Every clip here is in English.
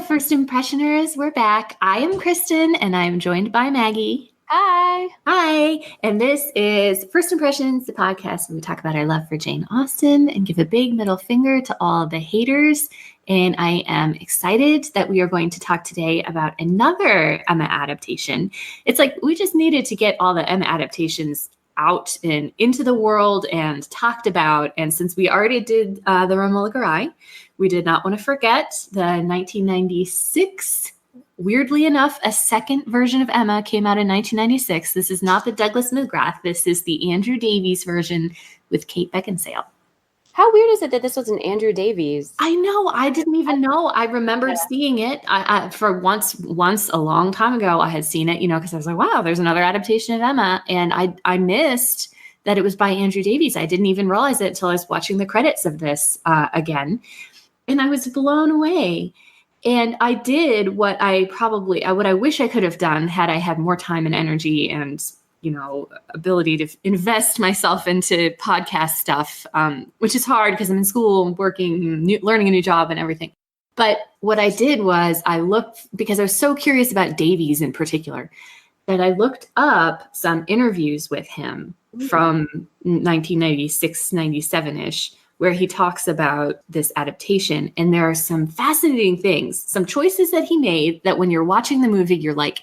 First Impressioners. We're back. I am Kristen, and I'm joined by Maggie. Hi. Hi. And this is First Impressions, the podcast where we talk about our love for Jane Austen and give a big middle finger to all the haters. And I am excited that we are going to talk today about another Emma adaptation. It's like we just needed to get all the Emma adaptations out and into the world and talked about. And since we already did the Romola Garai, we did not want to forget the 1996. Weirdly enough, a second version of Emma came out in 1996. This is not the Douglas McGrath. This is the Andrew Davies version with Kate Beckinsale. How weird is it that this was an Andrew Davies? I know. I didn't even know. I remembered seeing it for once a long time ago. I had seen it, because I was like, wow, there's another adaptation of Emma. And I missed that it was by Andrew Davies. I didn't even realize it until I was watching the credits of this again. And I was blown away. And I did what I wish I could have done had I had more time and energy and ability to invest myself into podcast stuff, which is hard because I'm in school, working, learning a new job and everything. But what I did was I looked, because I was so curious about Davies in particular, that I looked up some interviews with him from 1996, 97-ish, where he talks about this adaptation. And there are some fascinating things, some choices that he made that when you're watching the movie, you're like,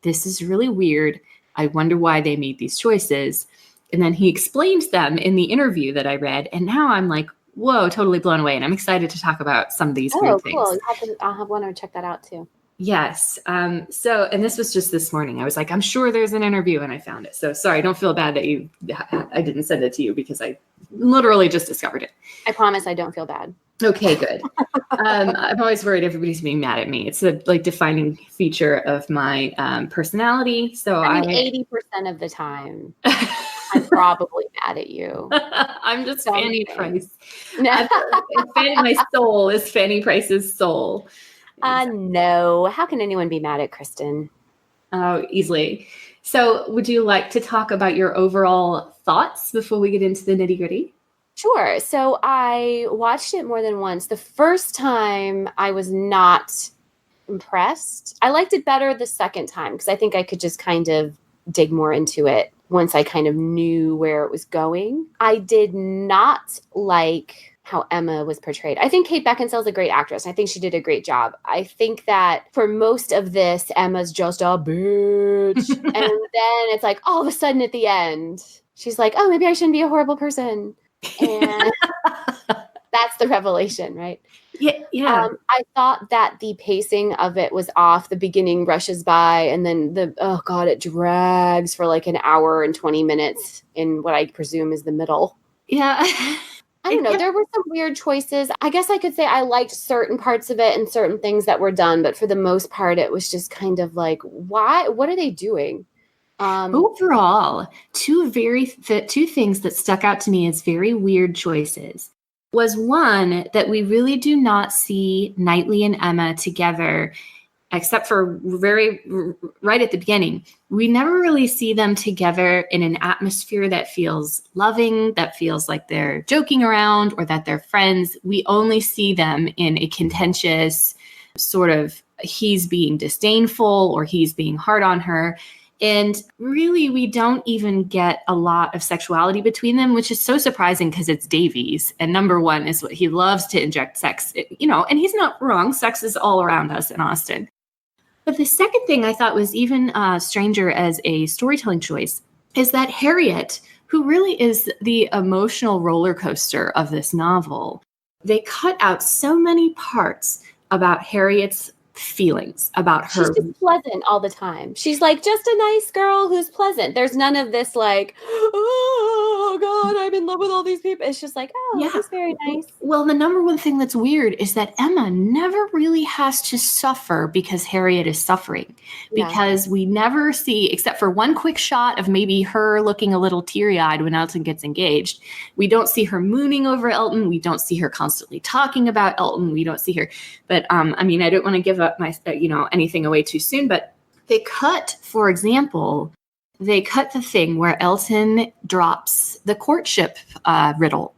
this is really weird. I wonder why they made these choices. And then he explained them in the interview that I read. And now I'm like, whoa, totally blown away. And I'm excited to talk about some of these weird things. Cool. I'll want to check that out too. Yes. And this was just this morning. I was like, I'm sure there's an interview, and I found it. So sorry, don't feel bad that I didn't send it to you because I literally just discovered it. I promise I don't feel bad. Okay, good. I'm always worried everybody's being mad at me. It's a defining feature of my personality. So I mean, 80% of the time, I'm probably mad at you. I'm just Fanny Price. My soul is Fanny Price's soul. No. How can anyone be mad at Kristen? Oh, easily. So would you like to talk about your overall thoughts before we get into the nitty-gritty? Sure. So I watched it more than once. The first time I was not impressed. I liked it better the second time because I think I could just kind of dig more into it once I kind of knew where it was going. I did not like how Emma was portrayed. I think Kate Beckinsale is a great actress. I think she did a great job. I think that for most of this, Emma's just a bitch. And then it's like all of a sudden at the end, she's like, oh, maybe I shouldn't be a horrible person. And that's the revelation, right? Yeah. I thought that the pacing of it was off. The beginning rushes by, and then it drags for like an hour and 20 minutes in what I presume is the middle. Yeah. I don't know. There were some weird choices. I guess I could say I liked certain parts of it and certain things that were done, but for the most part, it was just kind of like, why? What are they doing? Overall, two things that stuck out to me as very weird choices was one, that we really do not see Knightley and Emma together, except for right at the beginning. We never really see them together in an atmosphere that feels loving, that feels like they're joking around or that they're friends. We only see them in a contentious sort of, he's being disdainful or he's being hard on her. And really, we don't even get a lot of sexuality between them, which is so surprising because it's Davies. And number one is what he loves to inject sex, and he's not wrong. Sex is all around us in Austen. But the second thing I thought was even stranger as a storytelling choice is that Harriet, who really is the emotional roller coaster of this novel, they cut out so many parts about Harriet's feelings, about her. She's just pleasant all the time. She's like just a nice girl who's pleasant. There's none of this like, oh God, I'm in love with all these people. It's just like, oh, yeah, she's very nice. Well, the number one thing that's weird is that Emma never really has to suffer because Harriet is suffering. Yeah. Because we never see, except for one quick shot of maybe her looking a little teary-eyed when Elton gets engaged. We don't see her mooning over Elton. We don't see her constantly talking about Elton. We don't see her. But I don't want to give up my anything away too soon, but they cut, for example, the thing where Elton drops the courtship riddle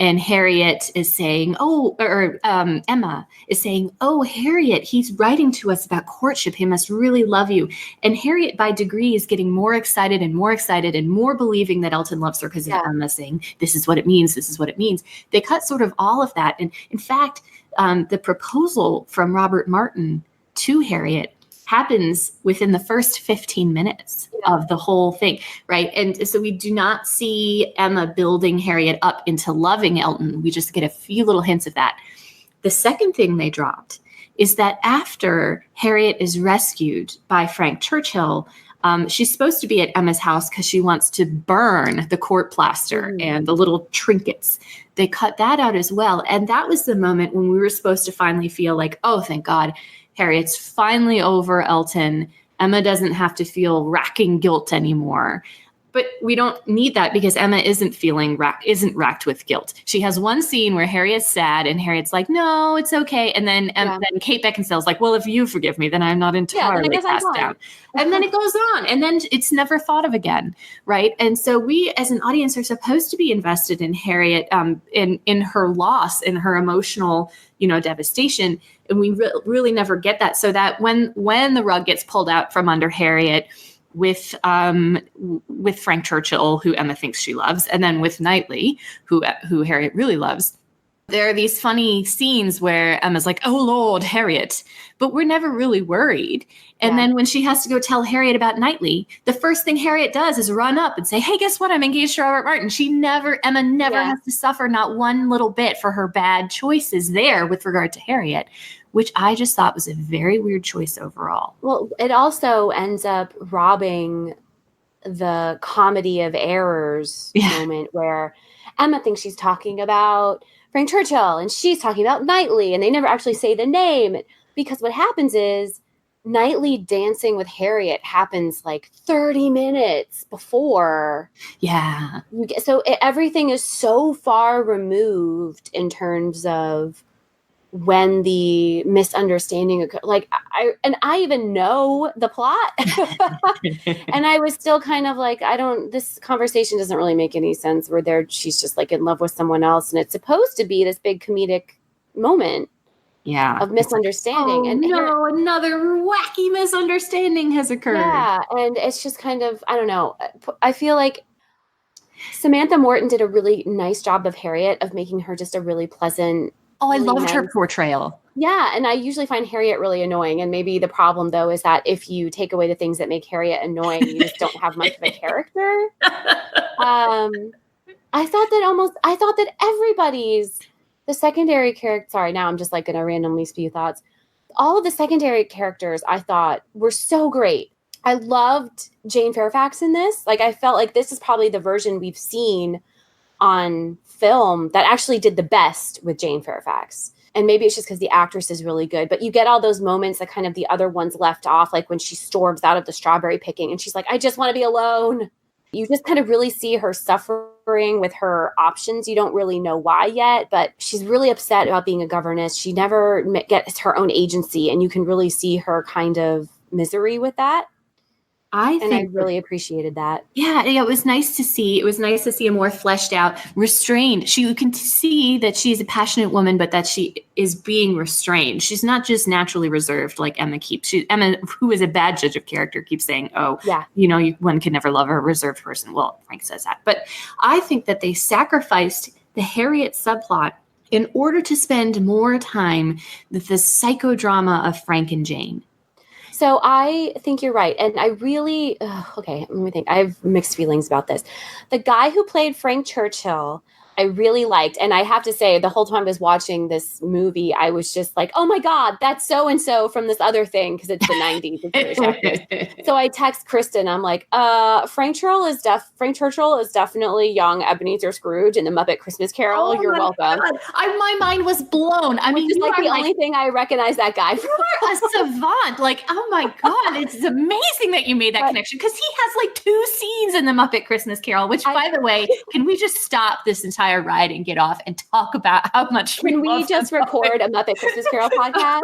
And Harriet is saying, Emma is saying, oh, Harriet, he's writing to us about courtship. He must really love you. And Harriet, by degrees, getting more excited and more believing that Elton loves her because of Emma saying, this is what it means. This is what it means. They cut sort of all of that. And in fact, the proposal from Robert Martin to Harriet happens within the first 15 minutes of the whole thing, right? And so we do not see Emma building Harriet up into loving Elton. We just get a few little hints of that. The second thing they dropped is that after Harriet is rescued by Frank Churchill, she's supposed to be at Emma's house because she wants to burn the court plaster and the little trinkets. They cut that out as well. And that was the moment when we were supposed to finally feel like, oh, thank God, Harriet's finally over Elton. Emma doesn't have to feel racking guilt anymore. But we don't need that because Emma isn't racked with guilt. She has one scene where Harriet's sad and Harriet's like, no, it's okay. And then Kate Beckinsale's like, well, if you forgive me, then I'm not entirely cast down. And then it goes on and then it's never thought of again. Right. And so we as an audience are supposed to be invested in Harriet, in her loss, in her emotional, devastation. And we really never get that. So that when the rug gets pulled out from under Harriet, with Frank Churchill, who Emma thinks she loves, and then with Knightley, who Harriet really loves, there are these funny scenes where Emma's like, oh, Lord, Harriet, but we're never really worried. And then when she has to go tell Harriet about Knightley, the first thing Harriet does is run up and say, hey, guess what? I'm engaged to Robert Martin. Emma never has to suffer not one little bit for her bad choices there with regard to Harriet, which I just thought was a very weird choice overall. Well, it also ends up robbing the comedy of errors moment where Emma thinks she's talking about Frank Churchill and she's talking about Knightley, and they never actually say the name, because what happens is Knightley dancing with Harriet happens like 30 minutes before. Yeah. Everything is so far removed in terms of when the misunderstanding occurred. Like I even know the plot and I was still kind of like, this conversation doesn't really make any sense where she's just like in love with someone else. And it's supposed to be this big comedic moment of misunderstanding. Another wacky misunderstanding has occurred. Yeah. And it's just kind of, I don't know. I feel like Samantha Morton did a really nice job of Harriet, of making her just a really pleasant. Oh, I loved her portrayal. Yeah, and I usually find Harriet really annoying. And maybe the problem, though, is that if you take away the things that make Harriet annoying, you just don't have much of a character. I thought that the secondary character. Sorry, now I'm just like going to randomly spew thoughts. All of the secondary characters I thought were so great. I loved Jane Fairfax in this. Like, I felt like this is probably the version we've seen on film that actually did the best with Jane Fairfax. And maybe it's just because the actress is really good, but you get all those moments that kind of the other ones left off, like when she storms out of the strawberry picking and she's like, I just want to be alone. You just kind of really see her suffering with her options. You don't really know why yet, but she's really upset about being a governess. She never gets her own agency, and you can really see her kind of misery with that. I really appreciated that. Yeah, it was nice to see. It was nice to see a more fleshed out, restrained. You can see that she's a passionate woman, but that she is being restrained. She's not just naturally reserved like Emma keeps. Emma, who is a bad judge of character, keeps saying, one can never love a reserved person. Well, Frank says that. But I think that they sacrificed the Harriet subplot in order to spend more time with the psychodrama of Frank and Jane. So I think you're right. And I really, okay, let me think. I have mixed feelings about this. The guy who played Frank Churchill, I really liked. And I have to say, the whole time I was watching this movie, I was just like, oh my God, that's so-and-so from this other thing, because it's the 90s. It's British actors. So I text Kristen. I'm like, Frank Churchill is definitely young Ebenezer Scrooge in the Muppet Christmas Carol. Oh, you're welcome. My mind was blown. I mean, just like the only thing I recognize that guy from. You're a savant. Like, oh my God, it's amazing that you made that connection, because he has like 2 scenes in the Muppet Christmas Carol, which, by the way, can we just stop this entire entire ride and get off and talk about how much Can we just record a Muppet Christmas Carol podcast?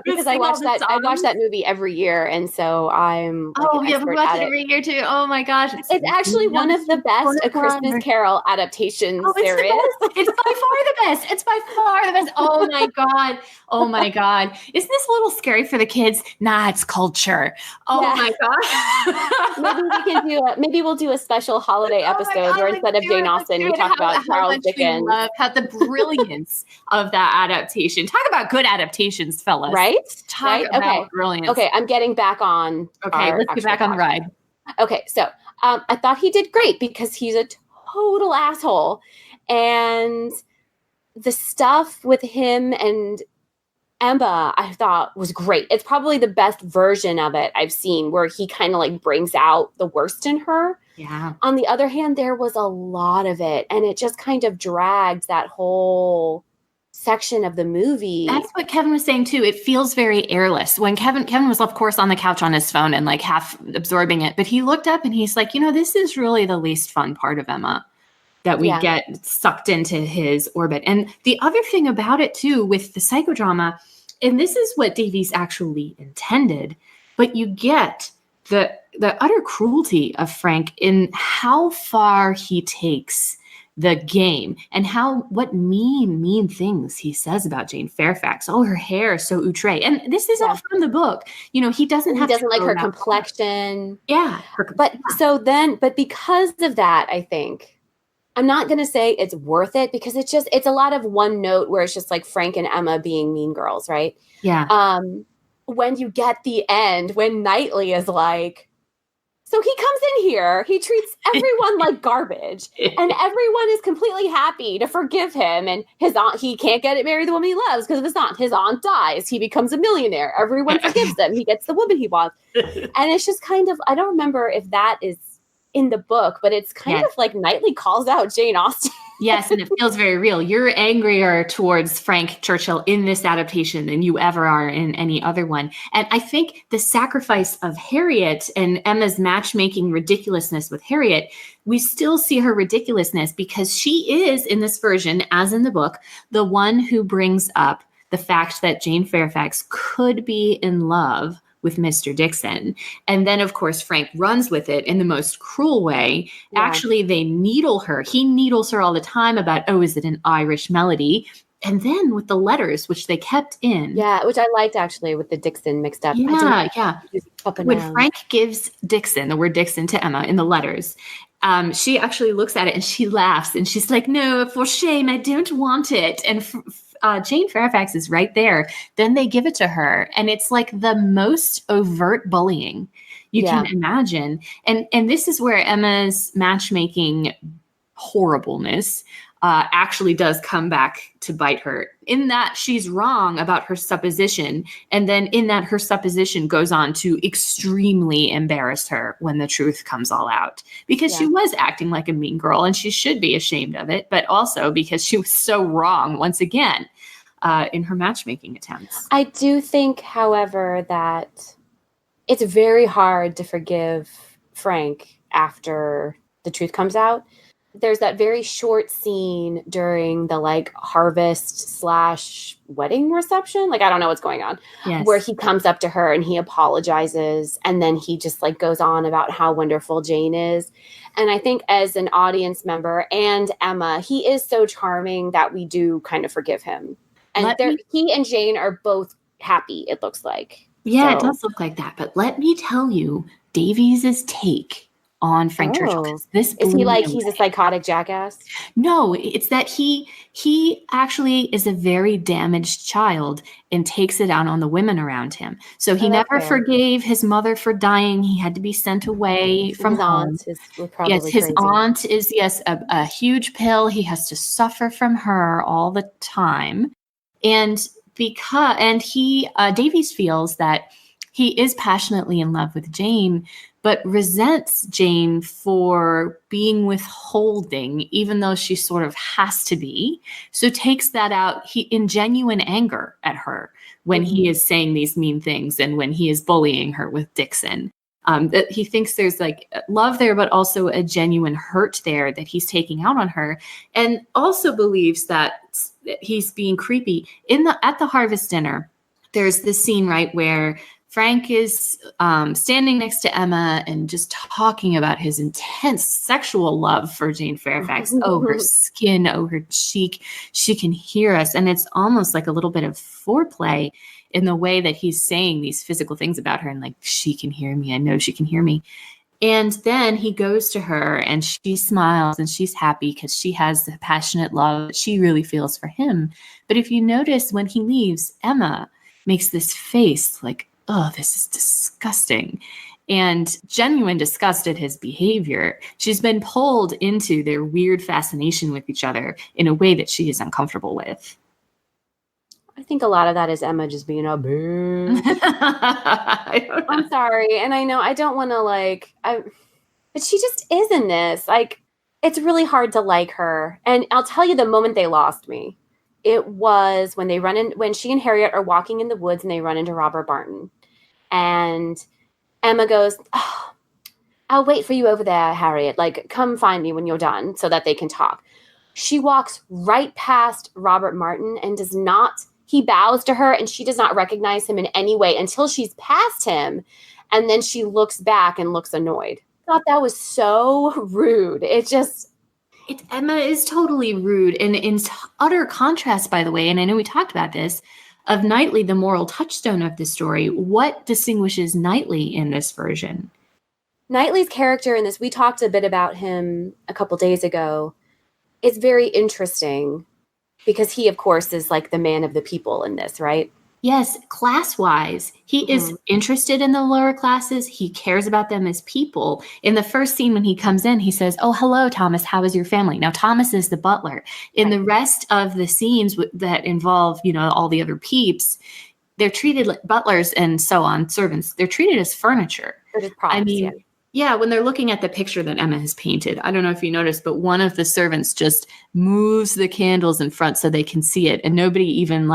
Because I watch that movie every year, and so I'm like an expert we watch at it every year too. Oh my gosh, it's actually one of the best A Christmas Carol adaptations there is. It's by far the best. It's by far the best. Oh my god. Oh my god. Isn't this a little scary for the kids? Nah, it's culture. Oh my god. Maybe we'll do a special holiday episode where instead of Jane Austen, we talk about Charles Dickens. How the brilliance of that adaptation. Talk about good adaptations, fellas. Right? Talk about brilliance. Okay, I'm getting back on. Okay, let's get back on the ride. Okay, so I thought he did great because he's a total asshole. And the stuff with him and Emma, I thought was great. It's probably the best version of it I've seen, where he kind of like brings out the worst in her. Yeah. On the other hand, there was a lot of it, and it just kind of dragged that whole section of the movie. That's what Kevin was saying too. It feels very airless. When Kevin was of course on the couch on his phone and like half absorbing it, but he looked up and he's like, this is really the least fun part of Emma, that we get sucked into his orbit. And the other thing about it too, with the psychodrama, and this is what Davies actually intended, but you get the utter cruelty of Frank in how far he takes the game and what mean things he says about Jane Fairfax. Oh, her hair is so outre. And this is all from the book. He doesn't like her complexion. Yeah. But because of that, I think, I'm not going to say it's worth it, because it's a lot of one note where it's just like Frank and Emma being mean girls, right? Yeah. When you get the end, when Knightley is like, so he comes in here, he treats everyone like garbage, and everyone is completely happy to forgive him. And his aunt, he can't marry the woman he loves because of his aunt. His aunt dies. He becomes a millionaire. Everyone forgives him. He gets the woman he wants. And it's just kind of, I don't remember if that is in the book, but it's kind of like Knightley calls out Jane Austen. Yes, and it feels very real. You're angrier towards Frank Churchill in this adaptation than you ever are in any other one. And I think the sacrifice of Harriet and Emma's matchmaking ridiculousness with Harriet, we still see her ridiculousness because she is, in this version, as in the book, the one who brings up the fact that Jane Fairfax could be in love with Mr. Dixon. And then, of course, Frank runs with it in the most cruel way. Yeah. Actually, they needle her. He needles her all the time about, is it an Irish melody? And then with the letters, which they kept in. Yeah, which I liked, actually, with the Dixon mixed up. Yeah. When Frank gives Dixon, the word Dixon, to Emma in the letters, she actually looks at it and she laughs. And she's like, no, for shame, I don't want it. And Jane Fairfax is right there. Then they give it to her. And it's like the most overt bullying you can imagine. And this is where Emma's matchmaking horribleness actually does come back to bite her, in that she's wrong about her supposition. And then in that her supposition goes on to extremely embarrass her when the truth comes all out, because she was acting like a mean girl and she should be ashamed of it, but also because she was so wrong once again in her matchmaking attempts. I do think, however, that it's very hard to forgive Frank after the truth comes out. There's that very short scene during the harvest / wedding reception. I don't know what's going on, where he comes up to her and he apologizes. And then he just goes on about how wonderful Jane is. And I think as an audience member and Emma, he is so charming that we do kind of forgive him. And he and Jane are both happy, it looks like. Yeah, so. It does look like that. But let me tell you, Davies' take on Frank Churchill. Is he he's a psychotic jackass? No, it's that he actually is a very damaged child and takes it out on the women around him. So he never forgave his mother for dying. He had to be sent away from home. His aunt is a huge pill. He has to suffer from her all the time. And Davies feels that he is passionately in love with Jane, but resents Jane for being withholding, even though she sort of has to be. So takes that out in genuine anger at her when he is saying these mean things and when he is bullying her with Dixon. that he thinks there's like love there, but also a genuine hurt there that he's taking out on her, and also believes that he's being creepy. At the harvest dinner, there's this scene, right, where Frank is standing next to Emma and just talking about his intense sexual love for Jane Fairfax. Oh, her skin, oh, her cheek. She can hear us. And it's almost like a little bit of foreplay in the way that he's saying these physical things about her. And like, she can hear me. I know she can hear me. And then he goes to her and she smiles and she's happy because she has the passionate love that she really feels for him. But if you notice, when he leaves, Emma makes this face like, oh, this is disgusting, and genuine disgust at his behavior. She's been pulled into their weird fascination with each other in a way that she is uncomfortable with. I think a lot of that is Emma just being a bitch. I'm sorry. And I know I don't want to but she just is in this. Like, it's really hard to like her. And I'll tell you the moment they lost me. It was when when she and Harriet are walking in the woods and they run into Robert Barton. And Emma goes, oh, I'll wait for you over there, Harriet. Like, come find me when you're done so that they can talk. She walks right past Robert Martin and he bows to her and she does not recognize him in any way until she's past him. And then she looks back and looks annoyed. I thought that was so rude. Emma is totally rude, and in utter contrast, by the way, and I know we talked about this, of Knightley, the moral touchstone of the story. What distinguishes Knightley in this version? Knightley's character in this, we talked a bit about him a couple days ago, is very interesting because he, of course, is like the man of the people in this, right? Yes, class-wise, he is interested in the lower classes. He cares about them as people. In the first scene when he comes in, he says, oh, hello, Thomas, how is your family? Now, Thomas is the butler. In the rest of the scenes that involve, all the other peeps, they're treated like butlers and so on, servants. They're treated as furniture. They're just props, yeah, when they're looking at the picture that Emma has painted, I don't know if you noticed, but one of the servants just moves the candles in front so they can see it. And nobody even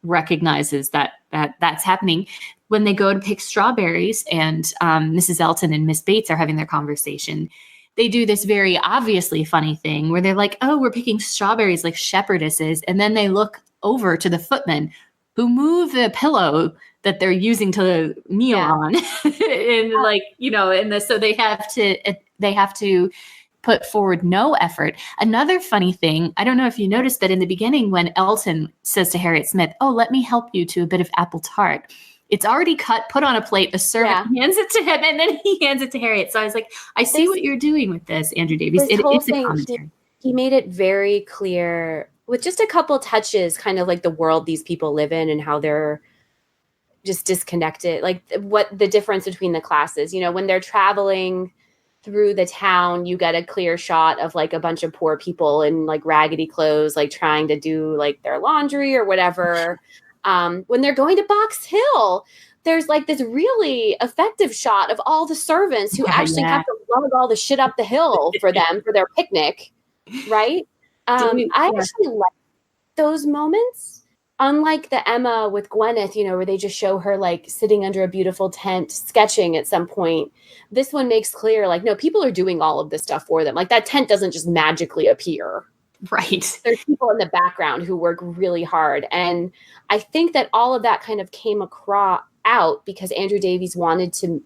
recognizes that that's happening. When they go to pick strawberries and Mrs. Elton and Miss Bates are having their conversation, they do this very obviously funny thing where they're like, oh, we're picking strawberries like shepherdesses. And then they look over to the footman who move the pillow that they're using to kneel on. And so they have to put forward no effort. Another funny thing, I don't know if you noticed that in the beginning when Elton says to Harriet Smith, oh, let me help you to a bit of apple tart. It's already cut, put on a plate, the servant hands it to him, and then he hands it to Harriet. So I was like, I see what you're doing with this, Andrew Davies. It's a commentary. He made it very clear with just a couple touches, kind of like the world these people live in and how they're just disconnected, like what the difference between the classes, when they're traveling through the town, you get a clear shot of like a bunch of poor people in like raggedy clothes, like trying to do like their laundry or whatever. When they're going to Box Hill, there's like this really effective shot of all the servants who have to lug all the shit up the hill for them for their picnic. Right. I actually like those moments. Unlike the Emma with Gwyneth, where they just show her like sitting under a beautiful tent, sketching at some point. This one makes clear, like, no, people are doing all of this stuff for them. Like that tent doesn't just magically appear. Right. There's people in the background who work really hard. And I think that all of that kind of came out because Andrew Davies wanted to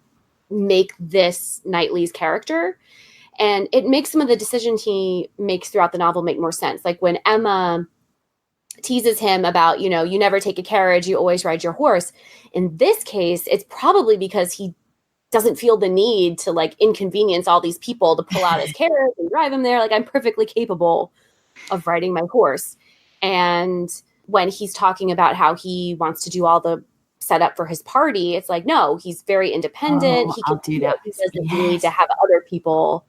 make this Knightley's character. And it makes some of the decisions he makes throughout the novel make more sense. Like when Emma teases him about, you never take a carriage, you always ride your horse. In this case, it's probably because he doesn't feel the need to like inconvenience all these people to pull out his carriage and drive him there. Like, I'm perfectly capable of riding my horse. And when he's talking about how he wants to do all the setup for his party, it's like, no, he's very independent. He can do that. He doesn't need to have other people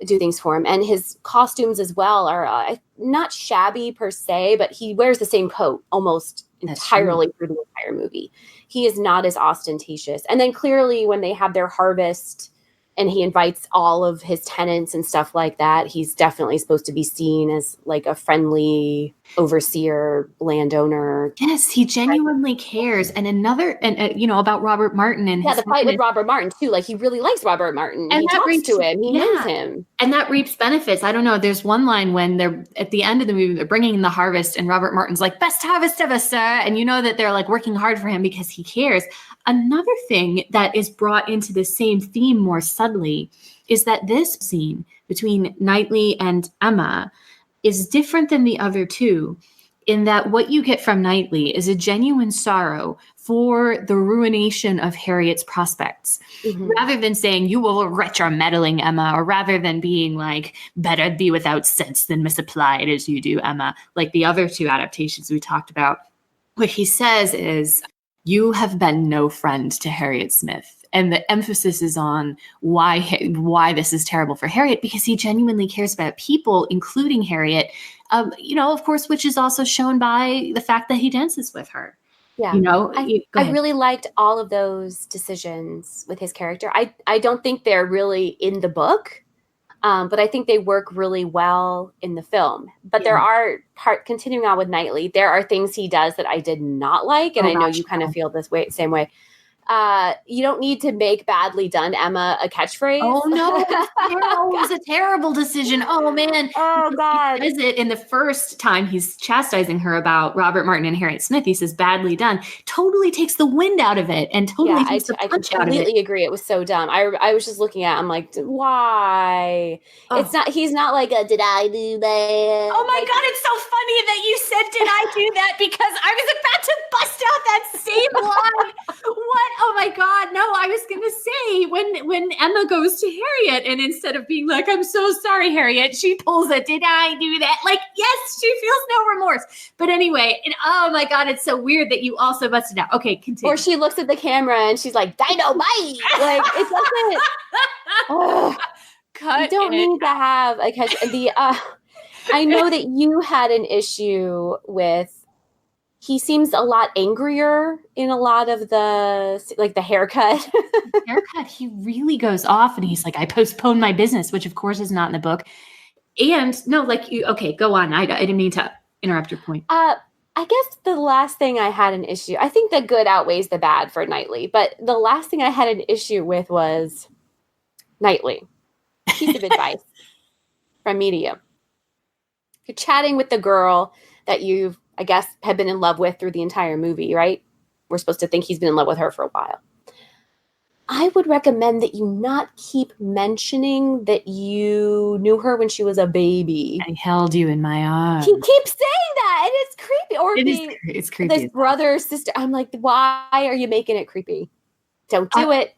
do things for him. And his costumes as well are not shabby per se, but he wears the same coat almost entirely through the entire movie. He is not as ostentatious. And then clearly when they have their harvest and he invites all of his tenants and stuff like that. He's definitely supposed to be seen as like a friendly overseer, landowner. Yes, he genuinely cares. And about Robert Martin and the fight with Robert Martin too. Like he really likes Robert Martin. And he talks to him. He knows him. And that reaps benefits. I don't know. There's one line when they're at the end of the movie, they're bringing in the harvest, and Robert Martin's like, "Best harvest ever, sir." And you know that they're like working hard for him because he cares. Another thing that is brought into the same theme more subtly is that this scene between Knightley and Emma is different than the other two, in that what you get from Knightley is a genuine sorrow for the ruination of Harriet's prospects, rather than saying, "You will wretch or meddling, Emma," or rather than being like, "Better be without sense than misapplied as you do, Emma," like the other two adaptations we talked about. What he says is, "You have been no friend to Harriet Smith." And the emphasis is on why this is terrible for Harriet, because he genuinely cares about people, including Harriet, of course, which is also shown by the fact that he dances with her. Yeah. I really liked all of those decisions with his character. I don't think they're really in the book, but I think they work really well in the film. But there are continuing on with Knightley, there are things he does that I did not like. And I know you kind of feel same way. You don't need to make badly done Emma a catchphrase. Oh no, it was a terrible decision. Oh man. Oh God. He says it in the first time he's chastising her about Robert Martin and Harriet Smith. He says badly done. Totally takes the wind out of it and totally takes the punch out of it. I completely agree. It was so dumb. I was just looking at it, I'm like, why? Oh. He's not like a did I do that? Oh my God, it's so funny that you said did I do that, because I was about to bust out that same line. What? Oh my God, no, I was going to say when Emma goes to Harriet, and instead of being like, "I'm so sorry, Harriet," she pulls a "did I do that?" Like, yes, she feels no remorse. But anyway, oh my God, it's so weird that you also busted out. Okay, continue. Or she looks at the camera and she's like, "Dynamite!" Like, it doesn't. You don't need to have a catch. I know that you had an issue with. He seems a lot angrier in a lot of the haircut. Haircut, he really goes off, and he's like, "I postponed my business," which of course is not in the book. And no, go on. I didn't mean to interrupt your point. I guess the last thing I had an issue, I think the good outweighs the bad for Knightley, but the last thing I had an issue with was Knightley. Piece of advice from media. You're chatting with the girl that you've, I guess, had been in love with through the entire movie, right? We're supposed to think he's been in love with her for a while. I would recommend that you not keep mentioning that you knew her when she was a baby. I held you in my arms. He keeps saying that, and it's creepy. Or it's creepy. This brother, sister. I'm like, why are you making it creepy? Don't do it.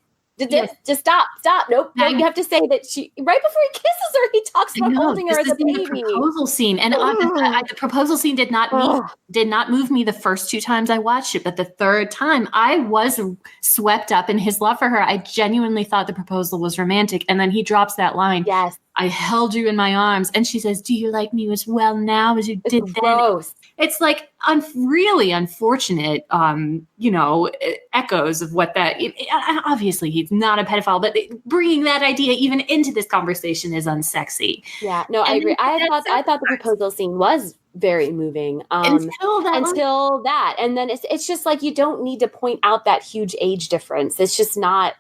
Just stop. Nope. You have to say that she, right before he kisses her, he talks about holding her as a baby. The proposal scene, and the proposal scene did not move me the first two times I watched it, but the third time I was swept up in his love for her. I genuinely thought the proposal was romantic, and then he drops that line. Yes. "I held you in my arms," and she says, "Do you like me as well now as you did then?" Gross. It's like really unfortunate, echoes of what that. Obviously, he's not a pedophile, but bringing that idea even into this conversation is unsexy. Yeah, no, I agree. I thought the proposal scene was very moving until that, and then it's just like you don't need to point out that huge age difference. It's just not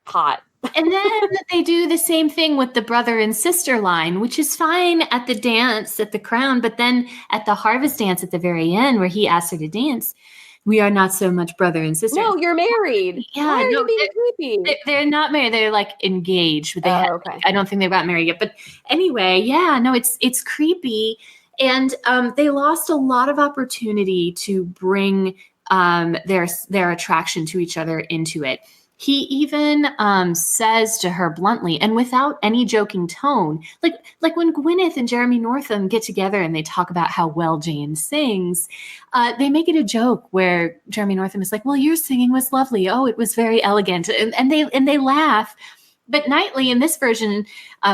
hot. And then they do the same thing with the brother and sister line, which is fine at the dance at the Crown, but then at the harvest dance at the very end, where he asks her to dance, "We are not so much brother and sister." No, you're married. Yeah, why are you being creepy? They're not married. They're like engaged. But okay. I don't think they got married yet. But anyway, yeah, no, it's creepy, and they lost a lot of opportunity to bring their attraction to each other into it. He even says to her bluntly, and without any joking tone, like when Gwyneth and Jeremy Northam get together and they talk about how well Jane sings, they make it a joke where Jeremy Northam is like, "Well, your singing was lovely. Oh, it was very elegant," and they laugh. But Knightley in this version,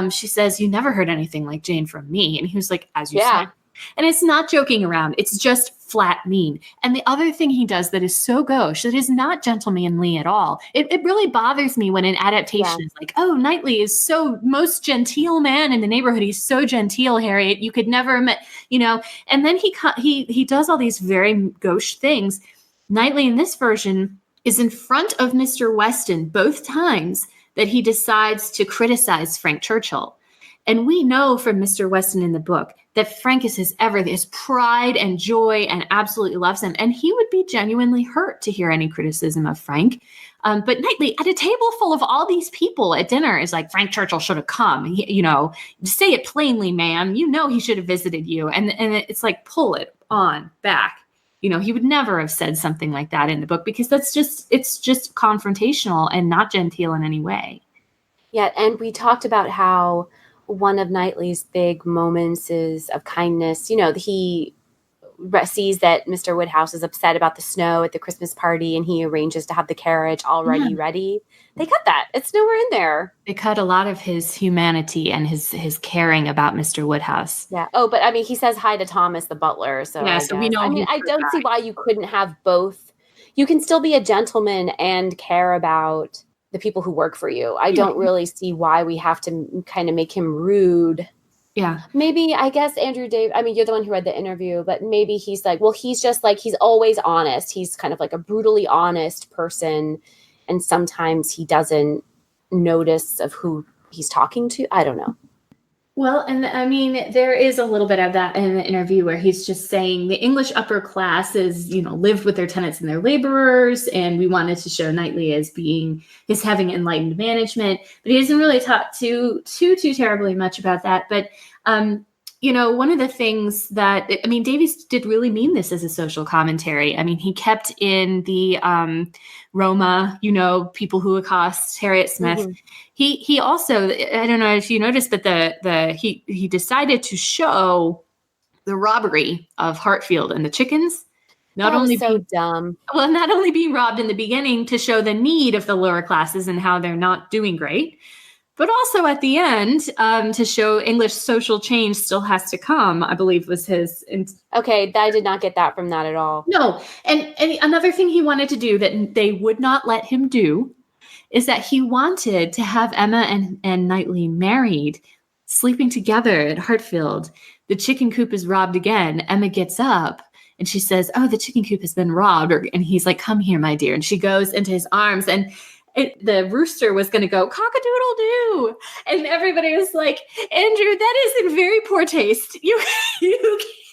she says, "You never heard anything like Jane from me," and he was like, "As you said." And it's not joking around. It's just flat mean. And the other thing he does that is so gauche, that is not gentlemanly at all. It really bothers me when an adaptation is like, oh, Knightley is so most genteel man in the neighborhood. He's so genteel, Harriet. You could never met, and then he does all these very gauche things. Knightley in this version is in front of Mr. Weston both times that he decides to criticize Frank Churchill. And we know from Mr. Weston in the book that Frank is his everything, his pride and joy, and absolutely loves him. And he would be genuinely hurt to hear any criticism of Frank. But Knightley, at a table full of all these people at dinner, is like, Frank Churchill should have come. Say it plainly, ma'am. He should have visited you. And it's like, pull it on back. He would never have said something like that in the book, because it's just confrontational and not genteel in any way. Yeah, and we talked about how one of Knightley's big moments is of kindness. He sees that Mr. Woodhouse is upset about the snow at the Christmas party, and he arranges to have the carriage already ready. They cut that. It's nowhere in there. They cut a lot of his humanity and his caring about Mr. Woodhouse. Yeah. Oh, but he says hi to Thomas, the butler. So yeah, so we know. I don't see why you couldn't have both. You can still be a gentleman and care about the people who work for you. I don't really see why we have to kind of make him rude. Yeah. Maybe, I guess, Andrew Davies, you're the one who read the interview, but maybe he's like, well, he's just like, he's always honest. He's kind of like a brutally honest person. And sometimes he doesn't notice of who he's talking to. I don't know. Well, and there is a little bit of that in the interview where he's just saying the English upper classes, lived with their tenants and their laborers, and we wanted to show Knightley as having enlightened management, but he doesn't really talk too terribly much about that. But one of the things that Davies did really mean this as a social commentary. He kept in the Roma, people who accost Harriet Smith. Mm-hmm. He also, I don't know if you noticed, but he decided to show the robbery of Hartfield and the chickens. Not only being robbed in the beginning to show the need of the lower classes and how they're not doing great, but also at the end to show English social change still has to come, I believe was his. Okay, I did not get that from that at all. No, and another thing he wanted to do that they would not let him do is that he wanted to have Emma and Knightley married, sleeping together at Hartfield. The chicken coop is robbed again. Emma gets up and she says, oh, the chicken coop has been robbed. And he's like, come here, my dear. And she goes into his arms, and the rooster was going to go cock-a-doodle-doo. And everybody was like, Andrew, that is in very poor taste. You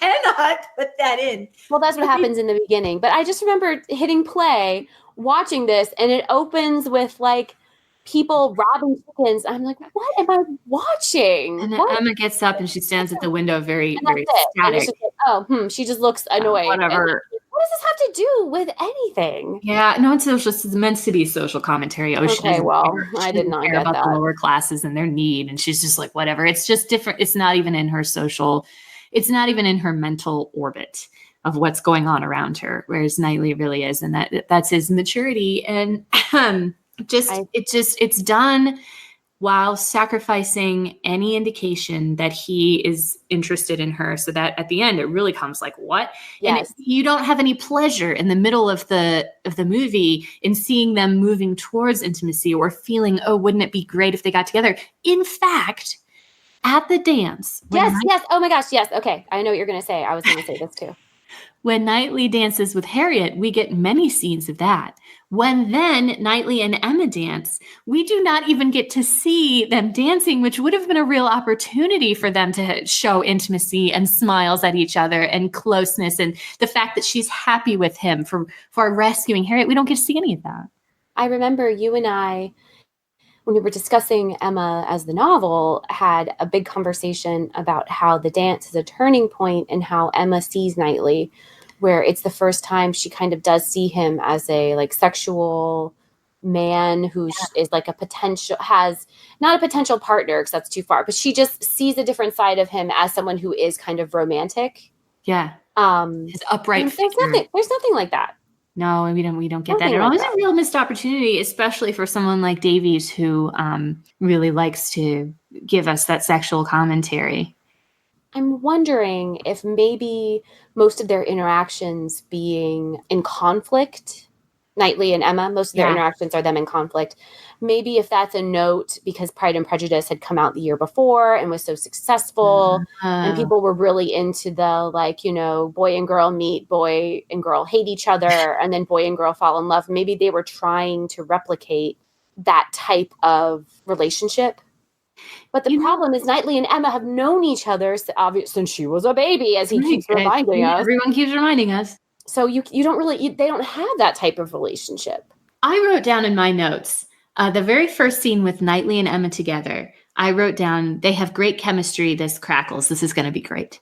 cannot put that in. Well, that's what happens in the beginning. But I just remember hitting play, watching this, and it opens with like people robbing chickens. I'm like, what am I watching? And then Emma gets up and she stands at the window very static. Like, she just looks annoyed. Whatever. What does this have to do with anything? Yeah, no, it's meant to be social commentary. Okay, I did not care about the lower classes and their need, and she's just like, whatever. It's just different. It's not even in her mental orbit of what's going on around her, whereas Knightley really is, and that's his maturity. And it's done while sacrificing any indication that he is interested in her, so that at the end it really comes like, what? Yes. And you don't have any pleasure in the middle of the movie in seeing them moving towards intimacy or feeling, oh, wouldn't it be great if they got together? In fact, at the dance. Yes. Oh my gosh. Yes. Okay. I know what you're going to say. I was going to say this too. When Knightley dances with Harriet, we get many scenes of that. When then Knightley and Emma dance, we do not even get to see them dancing, which would have been a real opportunity for them to show intimacy and smiles at each other and closeness, and the fact that she's happy with him for rescuing Harriet. We don't get to see any of that. I remember you and I, when we were discussing Emma as the novel, had a big conversation about how the dance is a turning point and how Emma sees Knightley, where it's the first time she kind of does see him as a like sexual man who is like has not a potential partner, because that's too far, but she just sees a different side of him as someone who is kind of romantic. Yeah. His upright figure. There's nothing like that. No, we don't get that at all. It's a real missed opportunity, especially for someone like Davies, who really likes to give us that sexual commentary. I'm wondering if maybe most of their interactions being in conflict, Knightley and Emma, most of their interactions are them in conflict. Maybe if that's a note because Pride and Prejudice had come out the year before and was so successful and people were really into the, like, you know, boy and girl meet, boy and girl hate each other, and then boy and girl fall in love. Maybe they were trying to replicate that type of relationship. But the problem is Knightley and Emma have known each other since she was a baby, as he keeps reminding us. Everyone keeps reminding us. So you don't really, they don't have that type of relationship. I wrote down in my notes, the very first scene with Knightley and Emma together, I wrote down, they have great chemistry. This crackles. This is going to be great.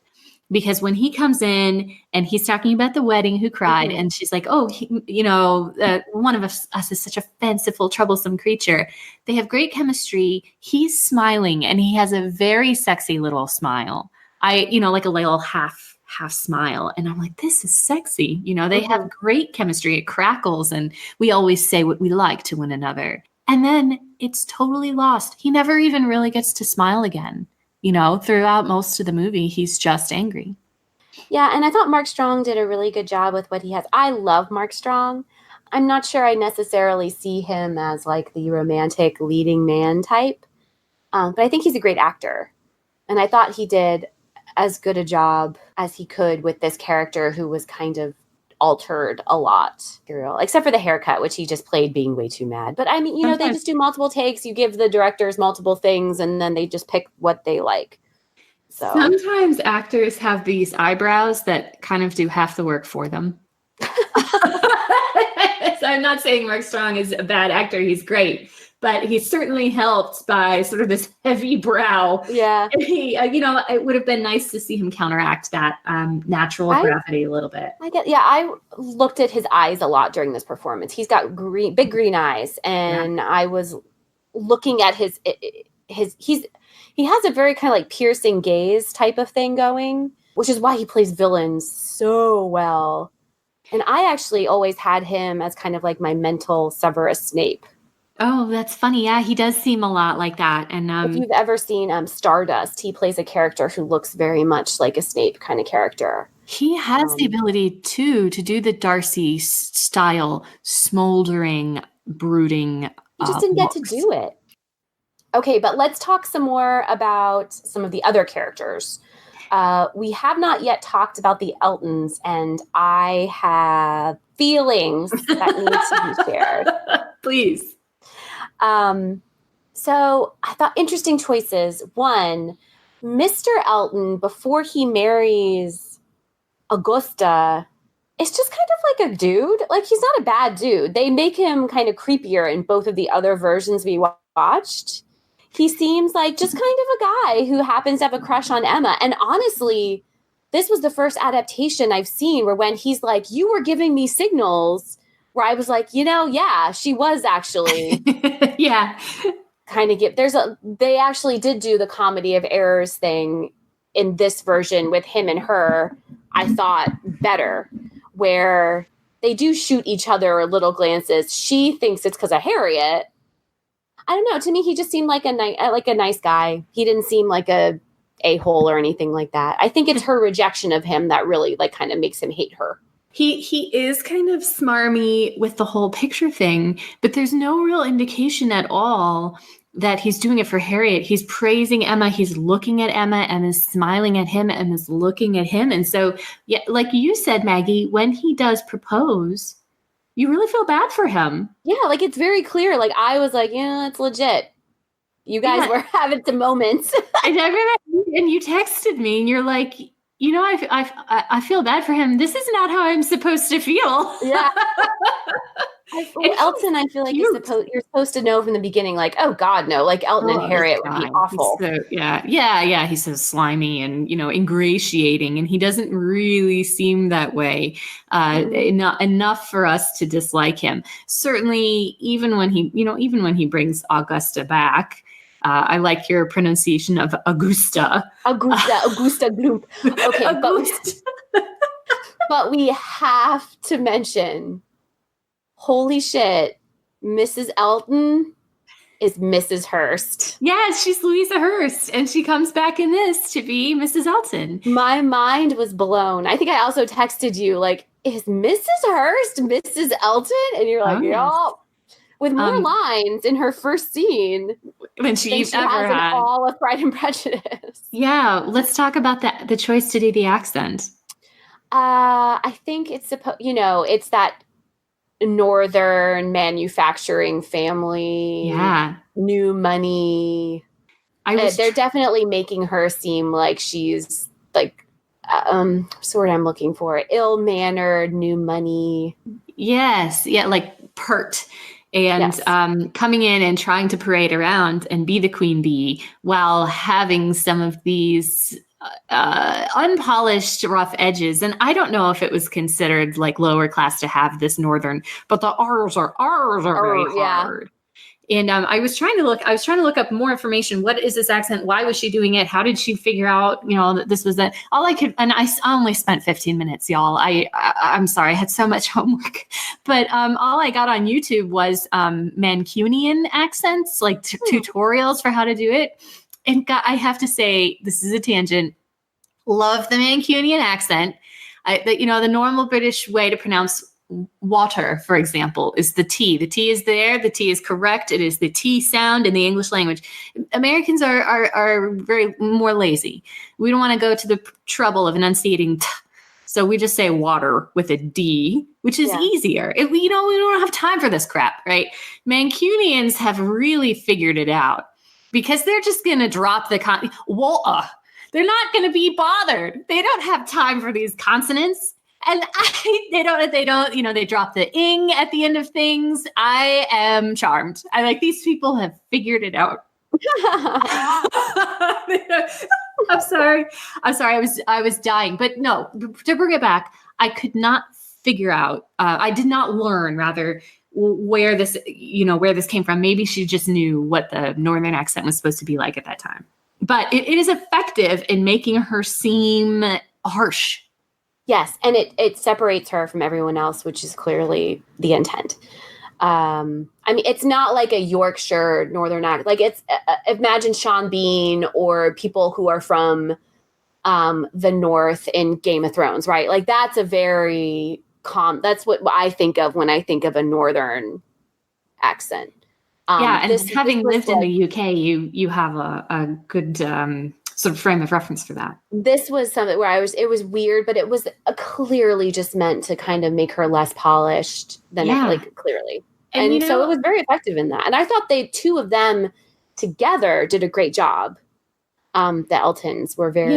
Because when he comes in and he's talking about the wedding, who cried, and she's like, oh, one of us is such a fanciful, troublesome creature. They have great chemistry. He's smiling and he has a very sexy little smile. Like a little half smile. And I'm like, this is sexy. They have great chemistry. It crackles and we always say what we like to one another. And then it's totally lost. He never even really gets to smile again. Throughout most of the movie, he's just angry. Yeah, and I thought Mark Strong did a really good job with what he has. I love Mark Strong. I'm not sure I necessarily see him as like the romantic leading man type, but I think he's a great actor. And I thought he did as good a job as he could with this character who was kind of altered a lot, except for the haircut, which he just played being way too mad. But I mean, they just do multiple takes. You give the directors multiple things and then they just pick what they like. So sometimes actors have these eyebrows that kind of do half the work for them. So I'm not saying Mark Strong is a bad actor. He's great. But he's certainly helped by sort of this heavy brow. Yeah. And he, it would have been nice to see him counteract that natural gravity a little bit. I looked at his eyes a lot during this performance. He's got big green eyes. And I was looking at he has a very kind of like piercing gaze type of thing going, which is why he plays villains so well. And I actually always had him as kind of like my mental Severus Snape. Oh, that's funny. Yeah, he does seem a lot like that. And if you've ever seen Stardust, he plays a character who looks very much like a Snape kind of character. He has the ability to do the Darcy style, smoldering, brooding. He just didn't get to do it. Okay, but let's talk some more about some of the other characters. We have not yet talked about the Eltons, and I have feelings that need to be shared. Please. So I thought interesting choices. One, Mr. Elton, before he marries Augusta, is just kind of like a dude. Like, he's not a bad dude. They make him kind of creepier in both of the other versions we watched. He seems like just kind of a guy who happens to have a crush on Emma. And honestly, this was the first adaptation I've seen where when he's like, you were giving me signals, where I was like, yeah, she was actually. Yeah. Kind of they actually did do the comedy of errors thing in this version with him and her, I thought better, where they do shoot each other little glances. She thinks it's because of Harriet. I don't know. To me, he just seemed like a nice guy. He didn't seem like a-hole or anything like that. I think it's her rejection of him that really like kind of makes him hate her. He is kind of smarmy with the whole picture thing, but there's no real indication at all that he's doing it for Harriet. He's praising Emma. He's looking at Emma. Emma's smiling at him. Emma's looking at him. And so, yeah, like you said, Maggie, when he does propose, you really feel bad for him. Yeah, like it's very clear. Like I was like, yeah, it's legit. You guys were having some moments. And I remember, and you texted me, and you're like, I feel bad for him. This is not how I'm supposed to feel. Yeah. Elton, I feel like you're supposed to know from the beginning, like, oh God, no, like Elton and Harriet would be awful. Yeah. He's so slimy and, ingratiating, and he doesn't really seem that way enough for us to dislike him. Certainly, even when he brings Augusta back. I like your pronunciation of Augusta. Augusta Gloop. Okay, but we have to mention, holy shit, Mrs. Elton is Mrs. Hurst. Yes, she's Louisa Hurst, and she comes back in this to be Mrs. Elton. My mind was blown. I think I also texted you, like, is Mrs. Hurst Mrs. Elton? And you're like, yes. With more lines in her first scene than she ever has in had. all of Pride and Prejudice. Yeah, let's talk about the choice to do the accent. I think it's it's that northern manufacturing family. Yeah. New money. They're definitely making her seem like she's like, what's the word I'm looking for? Ill-mannered, new money. Yes. Yeah. Like pert. And coming in and trying to parade around and be the queen bee while having some of these unpolished rough edges. And I don't know if it was considered like lower class to have this northern, but the R's are very hard. And I was trying to look up more information. What is this accent? Why was she doing it? How did she figure out, that this was it? All I could, and I only spent 15 minutes, y'all. I'm sorry, I had so much homework, but all I got on YouTube was Mancunian accents, like tutorials for how to do it. And I have to say, this is a tangent. Love the Mancunian accent. The normal British way to pronounce water, for example, is the T. The T is there. The T is correct. It is the T sound in the English language. Americans are very more lazy. We don't want to go to the trouble of enunciating T. So we just say water with a D, which is easier. We don't have time for this crap, right? Mancunians have really figured it out. Because they're just going to drop the they're not going to be bothered. They don't have time for these consonants. And they drop the ing at the end of things. I am charmed. These people have figured it out. I'm sorry. I was dying. But no, to bring it back, I could not figure out, I did not learn rather where this came from. Maybe she just knew what the northern accent was supposed to be like at that time. But it is effective in making her seem harsh. Yes, and it separates her from everyone else, which is clearly the intent. It's not like a Yorkshire northern accent. Like it's imagine Sean Bean or people who are from the north in Game of Thrones, right? Like that's a very that's what I think of when I think of a northern accent. And having lived in the UK, you have a good sort of frame of reference for that. This was something where it was weird, but it was clearly just meant to kind of make her less polished than clearly. And so it was very effective in that. And I thought two of them together did a great job. The Eltons were very,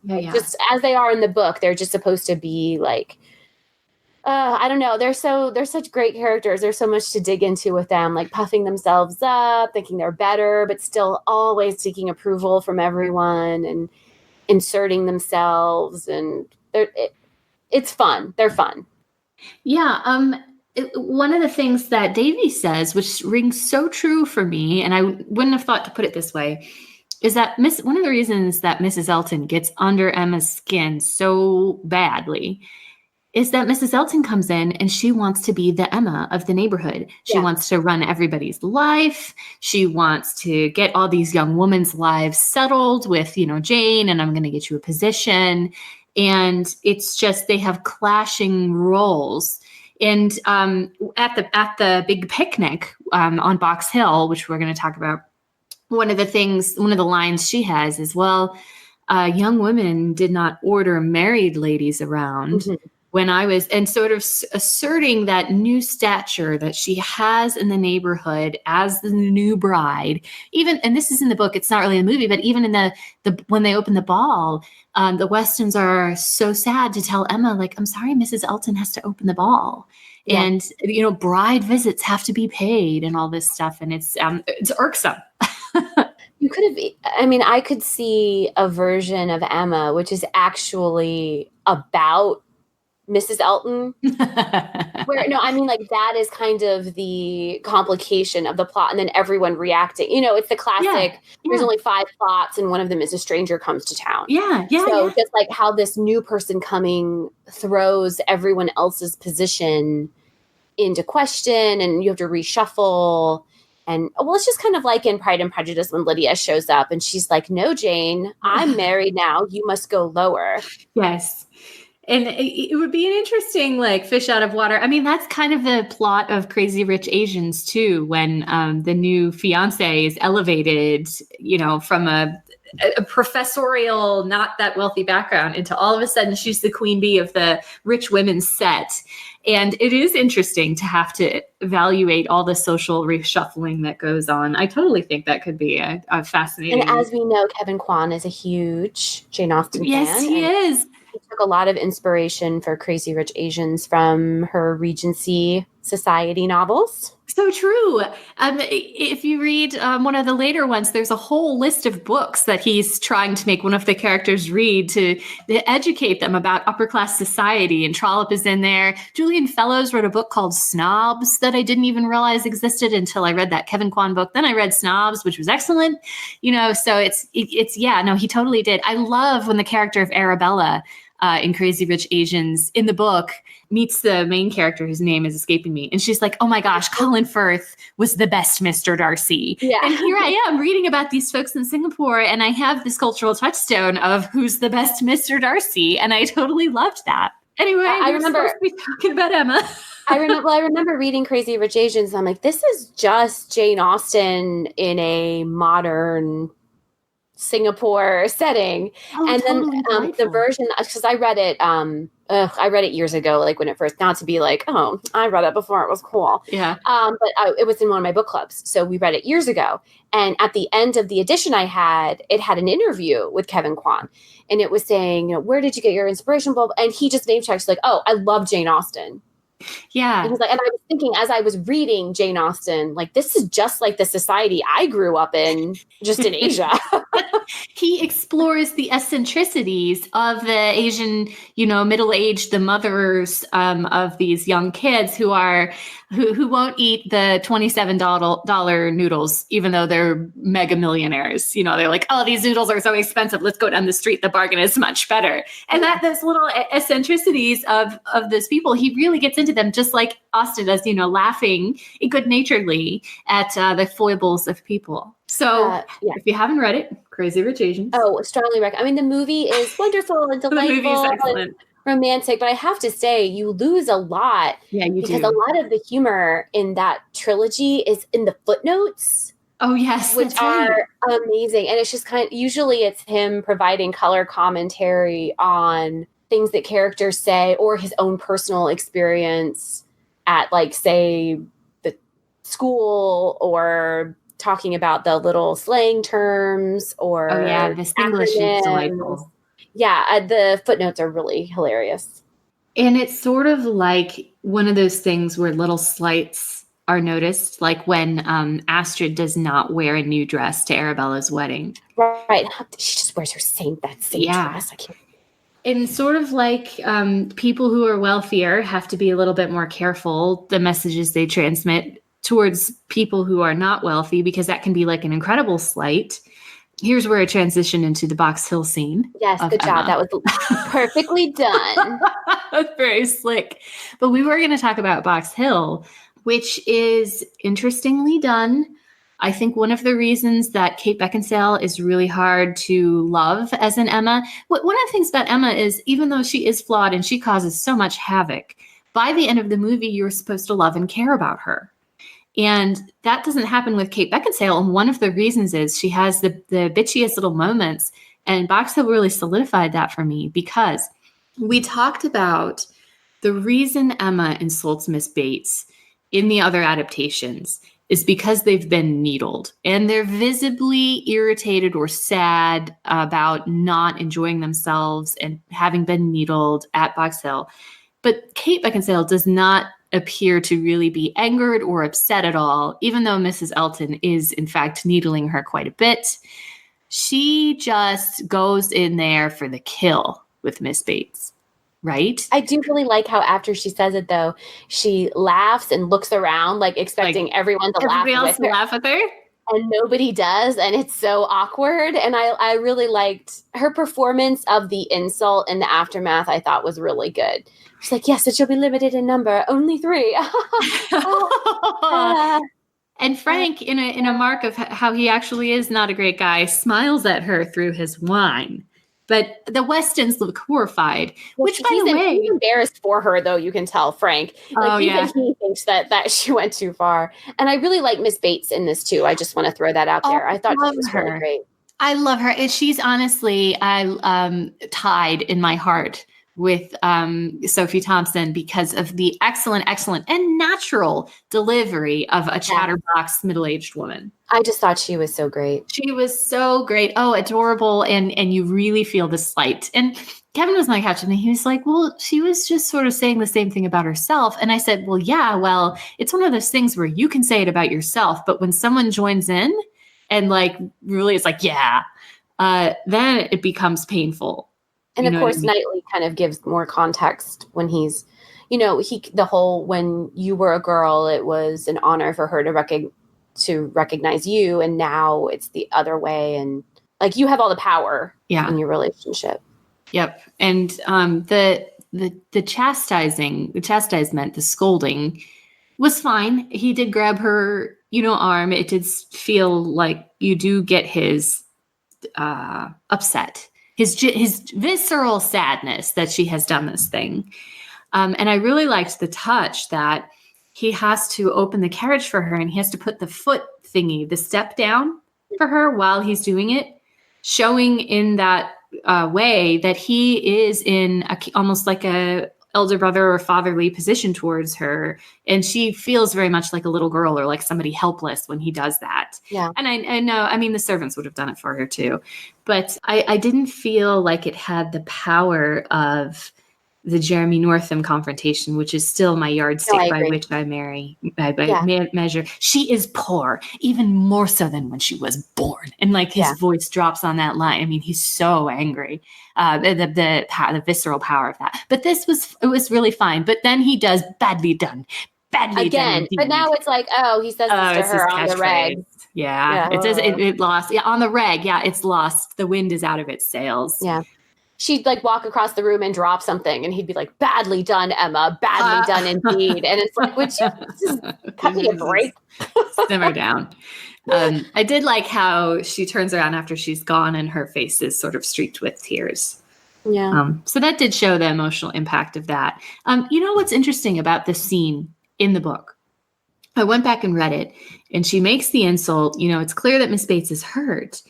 just as they are in the book, they're just supposed to be like, I don't know. They're such great characters. There's so much to dig into with them, like puffing themselves up, thinking they're better, but still always seeking approval from everyone and inserting themselves. And it's fun. They're fun. Yeah. One of the things that Davies says, which rings so true for me, and I wouldn't have thought to put it this way, is that one of the reasons that Mrs. Elton gets under Emma's skin so badly is that Mrs. Elton comes in and she wants to be the Emma of the neighborhood. She wants to run everybody's life. She wants to get all these young women's lives settled with, Jane, and I'm going to get you a position. And it's just, they have clashing roles. And at the big picnic on Box Hill, which we're going to talk about, one of the lines she has is, well, young women did not order married ladies around. Mm-hmm. When I was, and sort of asserting that new stature that she has in the neighborhood as the new bride, and this is in the book, it's not really in the movie, but even in the when they open the ball, the Westons are so sad to tell Emma, like, I'm sorry, Mrs. Elton has to open the ball. Yeah. And, bride visits have to be paid and all this stuff. And it's irksome. You could have, I could see a version of Emma, which is actually about Mrs. Elton, that is kind of the complication of the plot, and then everyone reacting. It's the classic. There's only 5 plots, and one of them is a stranger comes to town. Just like how this new person coming throws everyone else's position into question, and you have to reshuffle. And well, it's just kind of like in Pride and Prejudice when Lydia shows up and she's like, no, Jane, I'm married now. You must go lower. Yes. And it would be an interesting, like, fish out of water. I mean, that's kind of the plot of Crazy Rich Asians, too, when the new fiance is elevated, from a professorial, not that wealthy background into all of a sudden she's the queen bee of the rich women's set. And it is interesting to have to evaluate all the social reshuffling that goes on. I totally think that could be a fascinating. And as we know, Kevin Kwan is a huge Jane Austen fan. Yes, he is. He took a lot of inspiration for Crazy Rich Asians from her Regency Society novels. So true. If you read one of the later ones, there's a whole list of books that he's trying to make one of the characters read to educate them about upper class society. And Trollope is in there. Julian Fellows wrote a book called Snobs that I didn't even realize existed until I read that Kevin Kwan book. Then I read Snobs, which was excellent. So he totally did. I love when the character of Arabella in Crazy Rich Asians in the book meets the main character whose name is escaping me. And she's like, oh my gosh, Colin Firth was the best Mr. Darcy. Yeah. And here I am reading about these folks in Singapore, and I have this cultural touchstone of who's the best Mr. Darcy. And I totally loved that. Anyway, I remember supposed to be talking about Emma. I remember reading Crazy Rich Asians, and I'm like, this is just Jane Austen in a modern Singapore setting. And totally then the version, because I read it years ago, like when it first, not to be like, oh, I read it before it was cool. Yeah. But it was in one of my book clubs. So we read it years ago. And at the end of the edition I had, it had an interview with Kevin Kwan. And it was saying, where did you get your inspiration? And he just name checked, like, oh, I love Jane Austen. Yeah. And he's like, and I was thinking as I was reading Jane Austen, like, this is just like the society I grew up in, just in Asia. He explores the eccentricities of the Asian, middle-aged, the mothers of these young kids who won't eat the $27 noodles, even though they're mega millionaires. They're like, oh, these noodles are so expensive. Let's go down the street. The bargain is much better. And that those little eccentricities of those people, he really gets into them, just like Austen does, laughing good-naturedly at the foibles of people. So if you haven't read it, Crazy Rich Asians. Oh, strongly recommend. I mean, the movie is wonderful and delightful. The movie is excellent. Romantic, but I have to say you lose a lot. Yeah, you because do. a lot of the humor in that trilogy is in the footnotes. Oh yes, which are amazing. And it's just usually it's him providing color commentary on things that characters say or his own personal experience at, like, say, the school, or talking about the little slang terms, or this English is delightful. Yeah, the footnotes are really hilarious. And it's sort of like one of those things where little slights are noticed, like when Astrid does not wear a new dress to Arabella's wedding. Right. She just wears that same dress. I can't. And sort of like people who are wealthier have to be a little bit more careful the messages they transmit towards people who are not wealthy, because that can be like an incredible slight. Here's where I transition into the Box Hill scene. Yes, good job. That was perfectly done. That's very slick. But we were going to talk about Box Hill, which is interestingly done. I think one of the reasons that Kate Beckinsale is really hard to love as an Emma, one of the things about Emma is, even though she is flawed and she causes so much havoc, by the end of the movie, you're supposed to love and care about her. And that doesn't happen with Kate Beckinsale. And one of the reasons is she has the bitchiest little moments. And Box Hill really solidified that for me, because we talked about the reason Emma insults Miss Bates in the other adaptations is because they've been needled. And they're visibly irritated or sad about not enjoying themselves and having been needled at Box Hill. But Kate Beckinsale does not appear to really be angered or upset at all, even though Mrs. Elton is, in fact, needling her quite a bit. She just goes in there for the kill with Miss Bates, right? I do really like how after she says it, though, she laughs and looks around, like expecting everyone to laugh with her. And nobody does, and it's so awkward. And I really liked her performance of the insult and the aftermath. I thought was really good. She's like, yes, it shall be limited in number, only 3. And Frank, in a mark of how he actually is not a great guy, smiles at her through his wine. But the Westons look horrified, which, by the way, he's embarrassed for her, though. You can tell, Frank. Like, even he thinks that she went too far. And I really like Miss Bates in this too. I just want to throw that out there. I thought she was really great. I love her. And she's honestly, tied in my heart with Sophie Thompson because of the excellent and natural delivery of a chatterbox middle-aged woman. I just thought she was so great. She was so great. Oh, adorable. And you really feel the slight. And Kevin was on my couch and he was like, well, she was just sort of saying the same thing about herself. And I said, well, yeah, well, it's one of those things where you can say it about yourself, but when someone joins in and like really it's like, then it becomes painful. And of course, Knightley kind of gives more context when he's, when you were a girl, it was an honor for her to recognize you. And now it's the other way. And like, you have all the power in your relationship. Yep. And the chastisement, the scolding was fine. He did grab her, arm. It did feel like you do get his upset. His visceral sadness that she has done this thing. And I really liked the touch that he has to open the carriage for her and he has to put the foot thingy, the step down for her while he's doing it, showing in that way that he is in almost like a elder brother or fatherly position towards her. And she feels very much like a little girl or like somebody helpless when he does that. Yeah. And I know, the servants would have done it for her too, but I didn't feel like it had the power of the Jeremy Northam confrontation, which is still my yardstick by which I measure. She is poor, even more so than when she was born. And like his voice drops on that line. I mean, he's so angry. The visceral power of that. But it was really fine. But then he does badly done again. But now it's like, he says this to her on the reg. Yeah. It lost. Yeah, on the reg. Yeah, it's lost. The wind is out of its sails. Yeah. She'd like walk across the room and drop something and he'd be like, badly done, Emma, badly done indeed. And it's like, would you just cut me a break? Simmer down. I did like how she turns around after she's gone and her face is sort of streaked with tears. Yeah. So that did show the emotional impact of that. What's interesting about this scene in the book? I went back and read it and she makes the insult. It's clear that Miss Bates is hurt,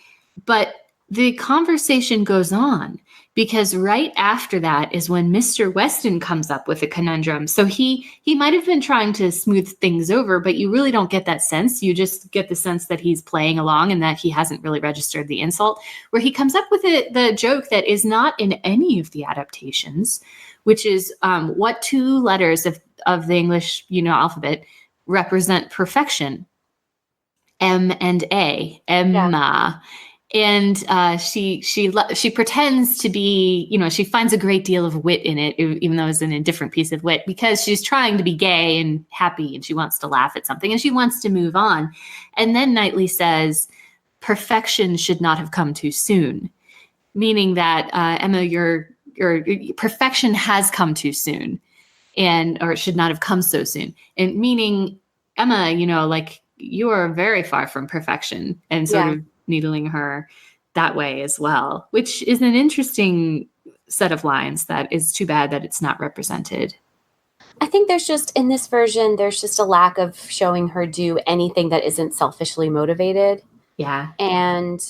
but the conversation goes on. Because right after that is when Mr. Weston comes up with a conundrum. So he might have been trying to smooth things over, but you really don't get that sense. You just get the sense that he's playing along and that he hasn't really registered the insult, where he comes up with the joke that is not in any of the adaptations, which is what two letters of the English alphabet represent perfection? M and A. Emma. Yeah. And she pretends to be, she finds a great deal of wit in it, even though it's in a different piece of wit, because she's trying to be gay and happy and she wants to laugh at something and she wants to move on. And then Knightley says, perfection should not have come too soon, meaning that, Emma, your perfection has come too soon or it should not have come so soon. And meaning, Emma, like you are very far from perfection and sort of needling her that way as well, which is an interesting set of lines that is too bad that it's not represented. I think in this version, there's just a lack of showing her do anything that isn't selfishly motivated. Yeah. And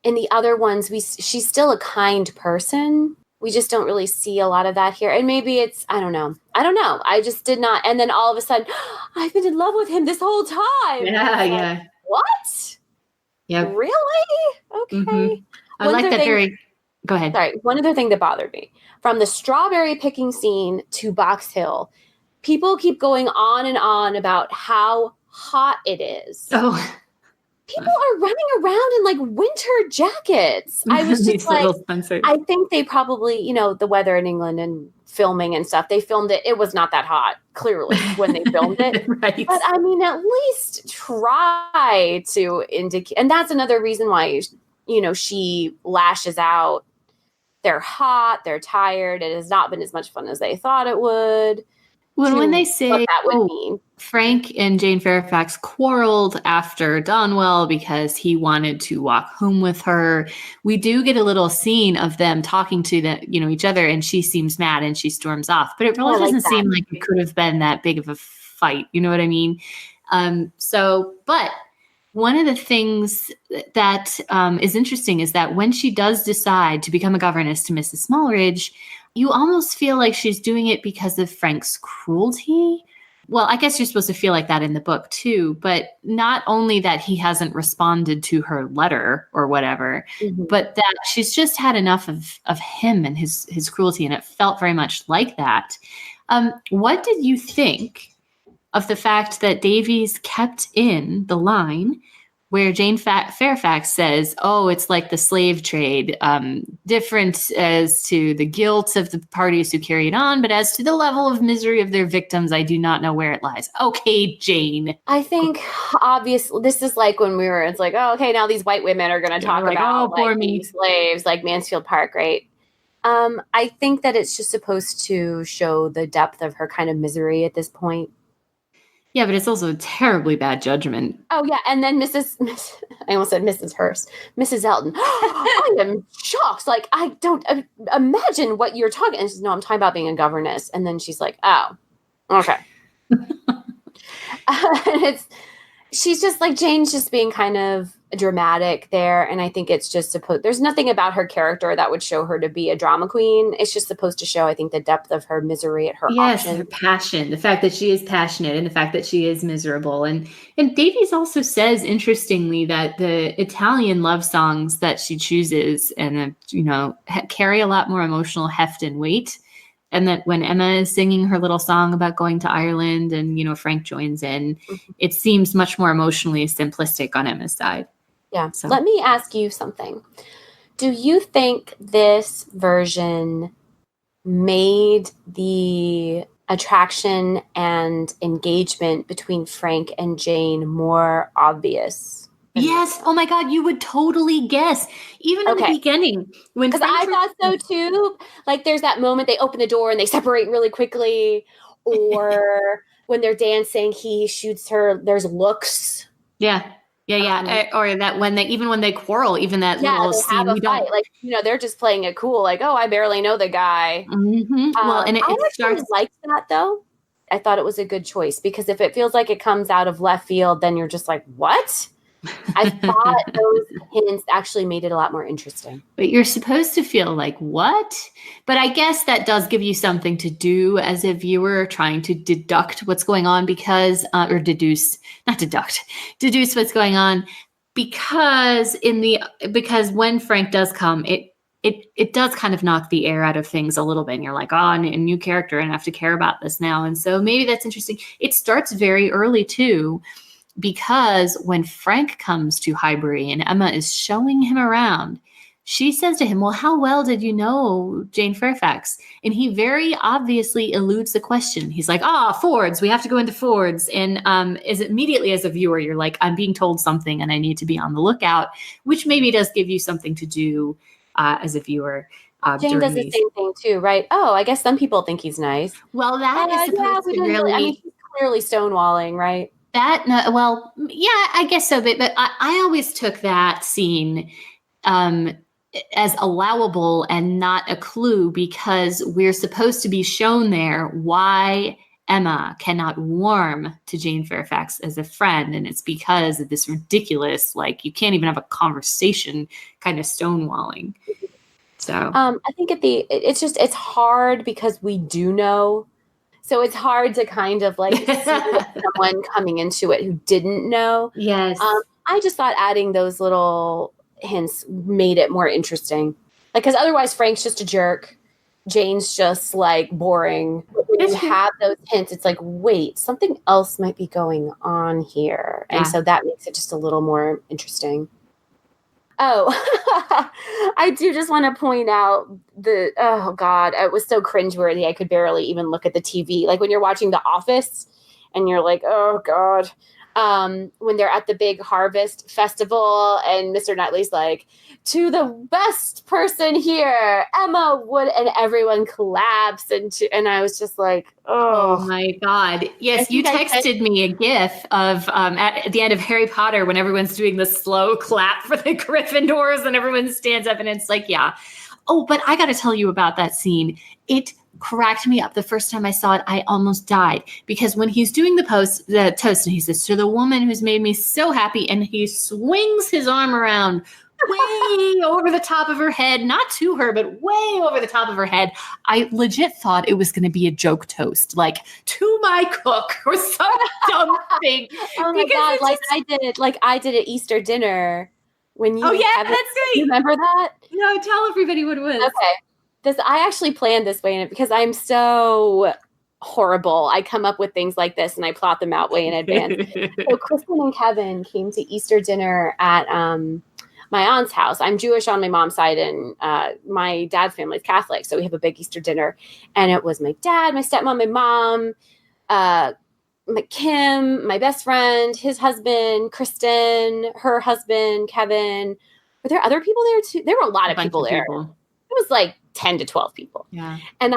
in the other ones, she's still a kind person. We just don't really see a lot of that here. And maybe it's, I don't know. I just did not. And then all of a sudden, I've been in love with him this whole time. Yeah, yeah. What? Yeah. Really? Okay. Mm-hmm. I like that Go ahead. Sorry. One other thing that bothered me. From the strawberry picking scene to Box Hill, people keep going on and on about how hot it is. Oh. People are running around in like winter jackets. I was just like, I think they probably, the weather in England and filming and stuff, they filmed it. It was not that hot, clearly, when they filmed it. Right. But I mean, at least try to indicate. And that's another reason why, she lashes out. They're hot. They're tired. It has not been as much fun as they thought it would. when they what say, that would mean. Frank and Jane Fairfax quarreled after Donwell because he wanted to walk home with her, we do get a little scene of them talking to each other, and she seems mad and she storms off. But it really doesn't seem like it could have been that big of a fight. You know what I mean? But one of the things that is interesting is that when she does decide to become a governess to Mrs. Smallridge, you almost feel like she's doing it because of Frank's cruelty. Well, I guess you're supposed to feel like that in the book too, but not only that he hasn't responded to her letter or whatever, but that she's just had enough of him and his cruelty, and it felt very much like that. What did you think of the fact that Davies kept in the line where Jane Fairfax says, "Oh, it's like the slave trade, different as to the guilt of the parties who carry it on, but as to the level of misery of their victims, I do not know where it lies." Okay, Jane. I think obviously this is like when it's like, oh, okay, now these white women are going to talk about being slaves, like Mansfield Park, right? I think that it's just supposed to show the depth of her kind of misery at this point. Yeah, but it's also a terribly bad judgment. Oh, yeah. And then I almost said Mrs. Hurst, Mrs. Elton. I am shocked. Like, I don't imagine what you're talking. And she says, no, I'm talking about being a governess. And then she's like, oh, okay. And she's just like, Jane's just being kind of dramatic there. And I think it's just there's nothing about her character that would show her to be a drama queen. It's just supposed to show, I think, the depth of her misery at her options. Her passion, the fact that she is passionate and the fact that she is miserable. And Davies also says, interestingly, that the Italian love songs that she chooses and, carry a lot more emotional heft and weight. And that when Emma is singing her little song about going to Ireland and, Frank joins in, it seems much more emotionally simplistic on Emma's side. Yeah. So. Let me ask you something. Do you think this version made the attraction and engagement between Frank and Jane more obvious? Yes. Oh my God, you would totally guess. Even in the beginning. Because I thought so too. Like there's that moment they open the door and they separate really quickly. Or when they're dancing, he shoots her. There's looks. Yeah. Yeah. Or that when they quarrel, even that little scene. Have a fight. Like, they're just playing it cool. Like, oh, I barely know the guy. Mm-hmm. Well, and I actually liked that though. I thought it was a good choice because if it feels like it comes out of left field, then you're just like, what? I thought those hints actually made it a lot more interesting. But you're supposed to feel like, what? But I guess that does give you something to do as a viewer trying to deduct what's going on deduce what's going on because when Frank does come, it does kind of knock the air out of things a little bit. And you're like, oh, a new character and I have to care about this now. And so maybe that's interesting. It starts very early too. Because when Frank comes to Highbury and Emma is showing him around, she says to him, well, how well did you know Jane Fairfax? And he very obviously eludes the question. He's like, Fords, we have to go into Fords. And immediately as a viewer, you're like, I'm being told something and I need to be on the lookout, which maybe does give you something to do as a viewer. Jane does the same thing too, right? Oh, I guess some people think he's nice. Well, that is supposed to really... he's clearly stonewalling, right? I guess so. But I always took that scene as allowable and not a clue because we're supposed to be shown there why Emma cannot warm to Jane Fairfax as a friend. And it's because of this ridiculous, like, you can't even have a conversation kind of stonewalling. So I think it's hard because we do know. So it's hard to kind of like see someone coming into it who didn't know. Yes. I just thought adding those little hints made it more interesting. Like, because otherwise Frank's just a jerk. Jane's just like boring. But when you have those hints, it's like, wait, something else might be going on here. And so that makes it just a little more interesting. Oh, I do just want to point out oh God, it was so cringeworthy. I could barely even look at the TV. Like when you're watching The Office and you're like, oh God, when they're at the big harvest festival, and Mr. Knightley's like, to the best person here, Emma Wood, and everyone claps, and I was just like, Oh my God. Yes, you texted me a GIF of at the end of Harry Potter when everyone's doing the slow clap for the Gryffindors and everyone stands up and it's like, yeah. Oh, but I got to tell you about that scene. It cracked me up the first time I saw it. I almost died because when he's doing the toast and he says, to the woman who's made me so happy, and he swings his arm around way over the top of her head, not to her, but way over the top of her head. I legit thought it was going to be a joke toast, like to my cook or some dumb thing. Oh my God, I did at Easter dinner when you. Oh yeah, that's right. You remember that? No, tell everybody what it was. Okay, I actually planned this way in it because I'm so horrible. I come up with things like this and I plot them out way in advance. So Kristen and Kevin came to Easter dinner at my aunt's house. I'm Jewish on my mom's side, and my dad's family is Catholic. So we have a big Easter dinner, and it was my dad, my stepmom, my mom, Kim, my best friend, his husband, Kristen, her husband, Kevin. Were there other people there too? There were a lot of people there. It was like 10 to 12 people. Yeah. And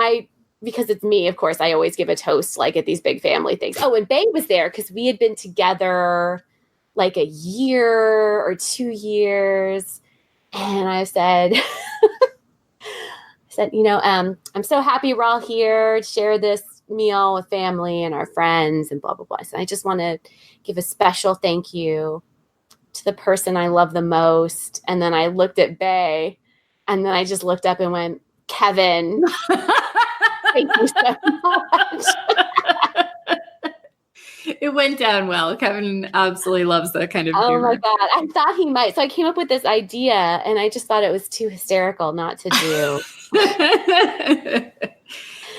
because it's me, of course, I always give a toast like at these big family things. Oh, and Bae was there because we had been together like a year or 2 years. And I said, I'm so happy we're all here to share this meal with family and our friends and blah, blah, blah. So I just want to give a special thank you to the person I love the most. And then I looked at Bae, and then I just looked up and went, Kevin, thank you so much. It went down well. Kevin absolutely loves that kind of humor. Oh my God. I thought he might. So I came up with this idea, and I just thought it was too hysterical not to do.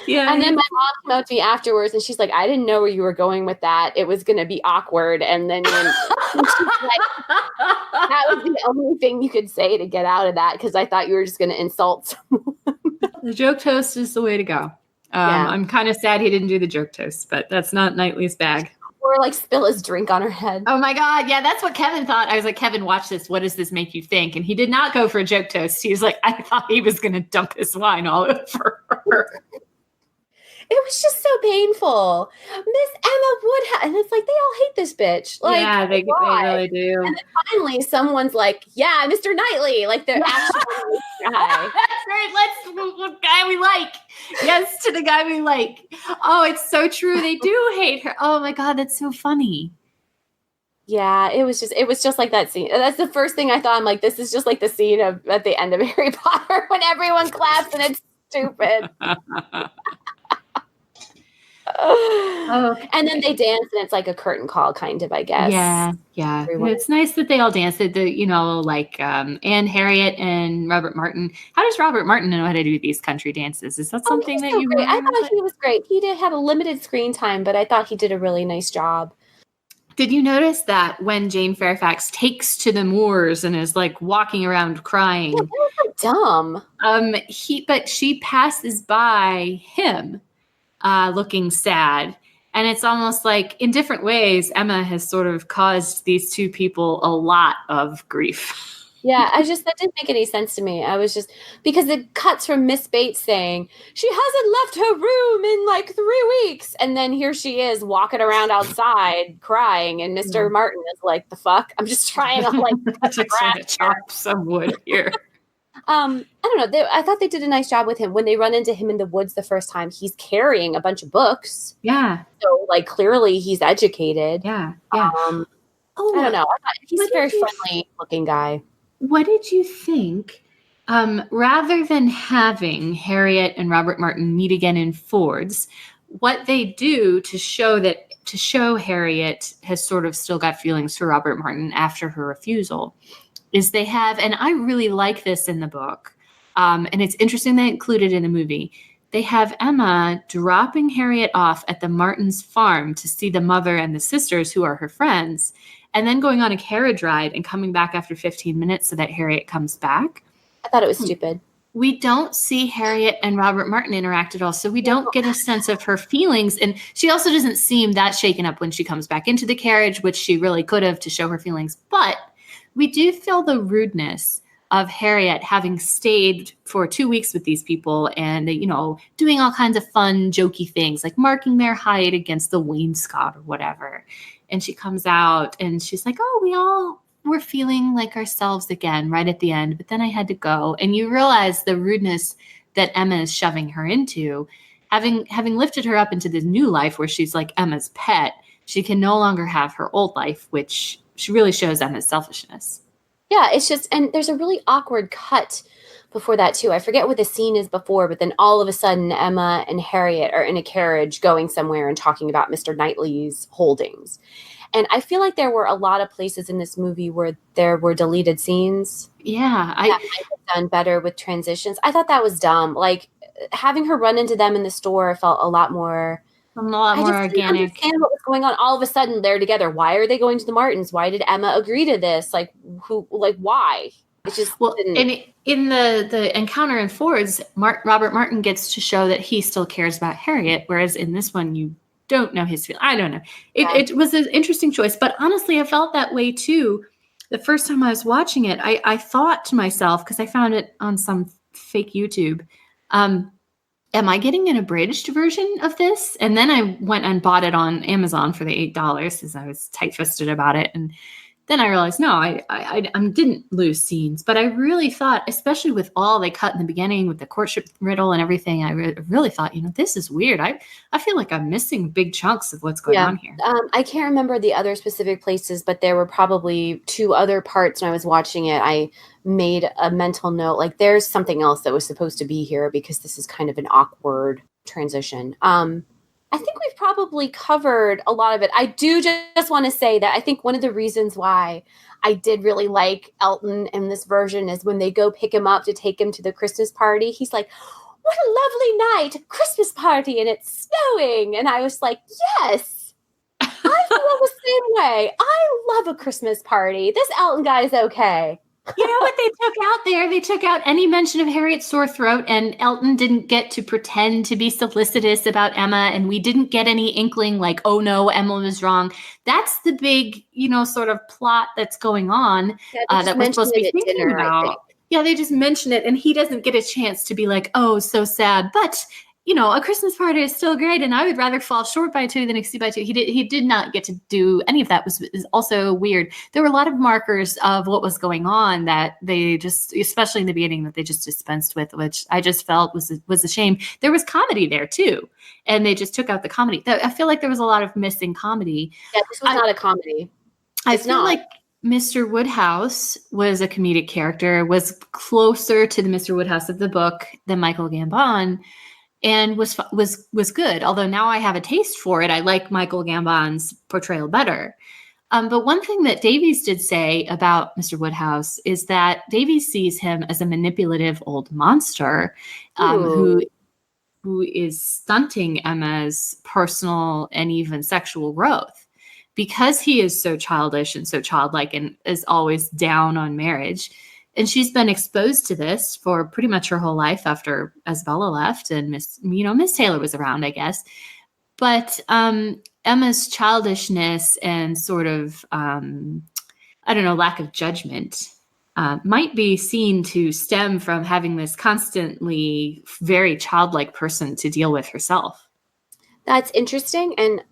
Yeah. And then my mom came up to me afterwards, and she's like, I didn't know where you were going with that. It was going to be awkward. And then she's like, that was the only thing you could say to get out of that, because I thought you were just going to insult someone. The joke toast is the way to go. Yeah. I'm kind of sad he didn't do the joke toast, but that's not Knightley's bag. Or like spill his drink on her head. Oh my God. Yeah, that's what Kevin thought. I was like, Kevin, watch this. What does this make you think? And he did not go for a joke toast. He was like, I thought he was going to dump his wine all over her. It was just so painful. Miss Emma Wood, and it's like, they all hate this bitch. Like, yeah, they really do. And then finally, someone's like, yeah, Mr. Knightley. Like, they're actually guy. That's right. Let's guy we like. Yes, to the guy we like. Oh, it's so true. They do hate her. Oh my God, that's so funny. Yeah, it was just like that scene. That's the first thing I thought. I'm like, this is just like the scene at the end of Harry Potter when everyone claps and it's stupid. Oh, and then they dance, and it's like a curtain call, kind of, I guess. Yeah. Everyone. It's nice that they all dance. Like Anne Harriet and Robert Martin. How does Robert Martin know how to do these country dances? Is that something that you? I thought he was great. He did have a limited screen time, but I thought he did a really nice job. Did you notice that when Jane Fairfax takes to the moors and is like walking around crying? Yeah, that was so dumb. But she passes by him. Looking sad. And it's almost like in different ways, Emma has sort of caused these two people a lot of grief. Yeah, that didn't make any sense to me. I was just, because it cuts from Miss Bates saying, she hasn't left her room in like 3 weeks. And then here she is walking around outside crying. And Mr. Martin is like, the fuck? I'm just trying to like chop some wood here. I don't know. I thought they did a nice job with him. When they run into him in the woods the first time, he's carrying a bunch of books. Yeah. So, like, clearly he's educated. Yeah. I don't know. He's a very friendly looking guy. What did you think? Rather than having Harriet and Robert Martin meet again in Ford's, what they do to show Harriet has sort of still got feelings for Robert Martin after her refusal is they have, and I really like this in the book, and it's interesting they included in the movie, they have Emma dropping Harriet off at the Martins' farm to see the mother and the sisters who are her friends, and then going on a carriage ride and coming back after 15 minutes so that Harriet comes back. I thought it was stupid. we don't see Harriet and Robert Martin interact at all. So we don't get a sense of her feelings. And she also doesn't seem that shaken up when she comes back into the carriage, which she really could have to show her feelings. But we do feel the rudeness of Harriet having stayed for 2 weeks with these people and, doing all kinds of fun, jokey things like marking their height against the wainscot or whatever. And she comes out and she's like, oh, we all were feeling like ourselves again right at the end, but then I had to go. And you realize the rudeness that Emma is shoving her into, having lifted her up into this new life where she's like Emma's pet. She can no longer have her old life, which she really shows Emma's selfishness. Yeah, it's just, and there's a really awkward cut before that too. I forget what the scene is before, but then all of a sudden Emma and Harriet are in a carriage going somewhere and talking about Mr. Knightley's holdings. And I feel like there were a lot of places in this movie where there were deleted scenes. Yeah, that might have done better with transitions. I thought that was dumb. Like having her run into them in the store felt a lot more organic. Didn't understand what was going on. All of a sudden they're together. Why are they going to the Martins? Why did Emma agree to this? Like why? It's just and in the encounter in Ford's, Robert Martin gets to show that he still cares about Harriet, whereas in this one you don't know his feelings. I don't know. It was an interesting choice, but honestly, I felt that way too. The first time I was watching it, I thought to myself, because I found it on some fake YouTube, am I getting an abridged version of this? And then I went and bought it on Amazon for the $8 because I was tight-fisted about it. And then I realized, no, I didn't lose scenes. But I really thought, especially with all they cut in the beginning with the courtship riddle and everything, I really thought, this is weird. I feel like I'm missing big chunks of what's going on here. I can't remember the other specific places, but there were probably 2 other parts when I was watching it. I made a mental note, like there's something else that was supposed to be here because this is kind of an awkward transition. I think we've probably covered a lot of it. I do just want to say that I think one of the reasons why I did really like Elton in this version is when they go pick him up to take him to the Christmas party. He's like, what a lovely night, Christmas party, and it's snowing. And I was like, yes, I feel the same way. I love a Christmas party. This Elton guy is okay. You know what they took out there? They took out any mention of Harriet's sore throat, and Elton didn't get to pretend to be solicitous about Emma, and we didn't get any inkling like, oh no, Emma was wrong. That's the big, sort of plot that's going on that we're supposed to be thinking about. Yeah, they just mention it, and he doesn't get a chance to be like, oh, so sad. But a Christmas party is still great, and I would rather fall short by 2 than exceed by 2. He did not get to do any of that. Is also weird. There were a lot of markers of what was going on that they just, especially in the beginning, that they just dispensed with, which I just felt was a shame. There was comedy there too, and they just took out the comedy. I feel like there was a lot of missing comedy. Yeah, this was not a comedy. I feel like Mr. Woodhouse was a comedic character, was closer to the Mr. Woodhouse of the book than Michael Gambon. And was good. Although now I have a taste for it. I like Michael Gambon's portrayal better. But one thing that Davies did say about Mr. Woodhouse is that Davies sees him as a manipulative old monster who is stunting Emma's personal and even sexual growth. Because he is so childish and so childlike and is always down on marriage. And she's been exposed to this for pretty much her whole life after Isabella left and Miss Taylor was around, I guess. But Emma's childishness and sort of, lack of judgment might be seen to stem from having this constantly very childlike person to deal with herself. That's interesting. And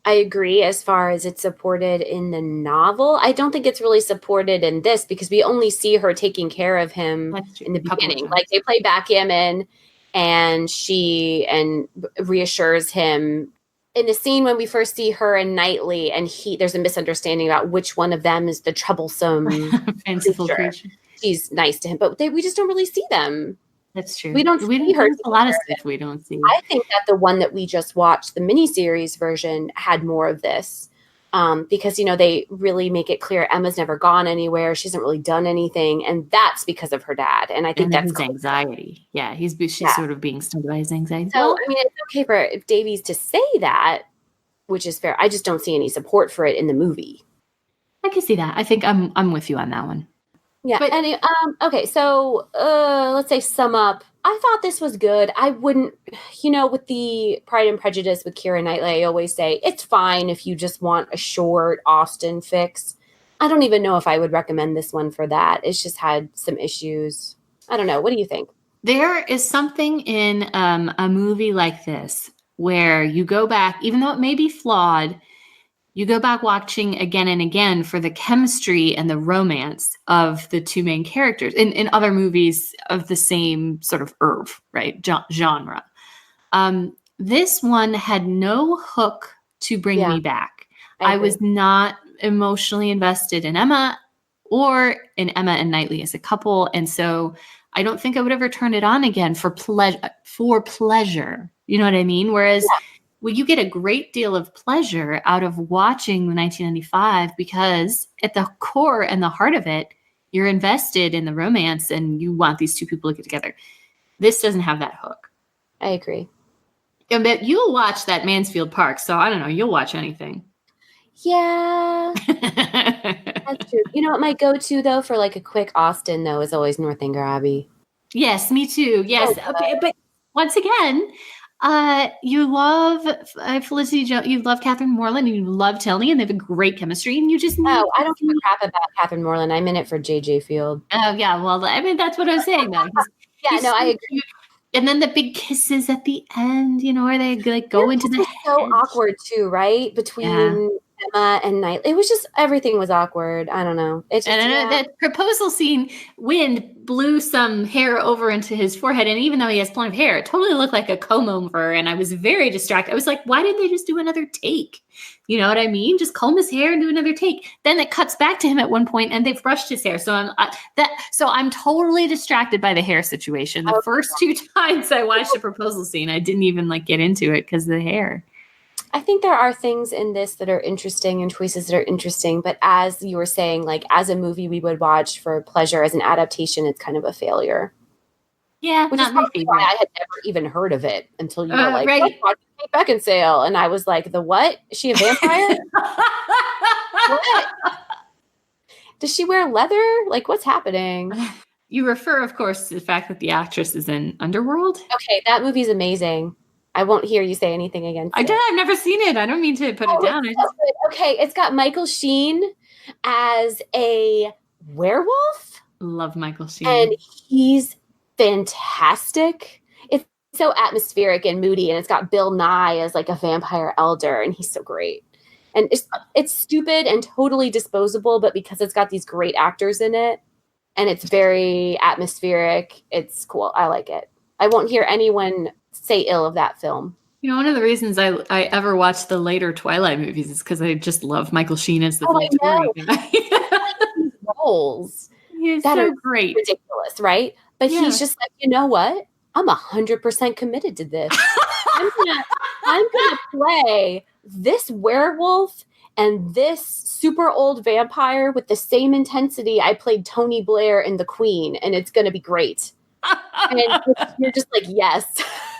I agree as far as it's supported in the novel. I don't think it's really supported in this because we only see her taking care of him in the beginning. Like they play backgammon and she reassures him in the scene when we first see her and Knightley and there's a misunderstanding about which one of them is the troublesome fanciful creature. She's nice to him, but we just don't really see them. That's true. We don't see her. There's a lot of stuff we don't see. I think that the one that we just watched, the miniseries version, had more of this because, they really make it clear Emma's never gone anywhere. She hasn't really done anything. And that's because of her dad. And I think that's his anxiety. Yeah, she's sort of being stung by his anxiety. So, it's okay for Davies to say that, which is fair. I just don't see any support for it in the movie. I can see that. I think I'm with you on that one. Yeah. But Okay. So let's say sum up. I thought this was good. I wouldn't, with the Pride and Prejudice with Keira Knightley, I always say it's fine if you just want a short Austen fix. I don't even know if I would recommend this one for that. It's just had some issues. I don't know. What do you think? there is something in a movie like this where you go back, even though it may be flawed, you go back watching again and again for the chemistry and the romance of the two main characters in other movies of the same sort of right, genre. This one had no hook to bring me back. I was not emotionally invested in Emma or in Emma and Knightley as a couple. And so I don't think I would ever turn it on again for pleasure. You know what I mean? Whereas well, you get a great deal of pleasure out of watching the 1995 because at the core and the heart of it, you're invested in the romance and you want these two people to get together. This doesn't have that hook. I agree. But you'll watch that Mansfield Park, so I don't know. You'll watch anything. Yeah, that's true. You know what my go-to though for like a quick Austen though is always Northanger Abbey. Yes, me too. Yes, but once again, you love Felicity Jones, you love Catherine Morland, and you love Tilney, and they have a great chemistry. And you just I don't give a crap about Catherine Morland. I'm in it for J.J. Field. Oh yeah, well, I mean that's what I was saying though. I agree. Cute. And then the big kisses at the end, where they like go into the so awkward too, right? Between Emma and Knightley. It was just everything was awkward. I don't know. It's just, that proposal scene, wind blew some hair over into his forehead, and even though he has plenty of hair, it totally looked like a comb over, and I was very distracted. I was like, why didn't they just do another take? You know what I mean? Just comb his hair and do another take. Then it cuts back to him at one point, and they've brushed his hair. So I'm totally distracted by the hair situation. The first two times I watched the proposal scene, I didn't even get into it because of the hair. I think there are things in this that are interesting and choices that are interesting, but as you were saying, as a movie we would watch for pleasure, as an adaptation, it's kind of a failure. Yeah, which not is my favorite. why I had never even heard of it until you were like, right. let's watch Kate Beckinsale, and I was like, the what? Is she a vampire? What? Does she wear leather? What's happening? You refer, of course, to the fact that the actress is in Underworld. Okay, that movie's amazing. I won't hear you say anything against it. I've never seen it. I don't mean to put it down. Okay, it's got Michael Sheen as a werewolf. Love Michael Sheen. And he's fantastic. It's so atmospheric and moody, and it's got Bill Nye as a vampire elder, and he's so great. And it's stupid and totally disposable, but because it's got these great actors in it, and it's very atmospheric, it's cool. I like it. I won't hear anyone say ill of that film. One of the reasons I ever watched the later Twilight movies is because I just love Michael Sheen as the Volturi guy. Roles he's that so are great, ridiculous, right? But he's just like, you know what? I'm 100% committed to this. I'm gonna play this werewolf and this super old vampire with the same intensity I played Tony Blair in The Queen, and it's gonna be great. And you're just like, yes.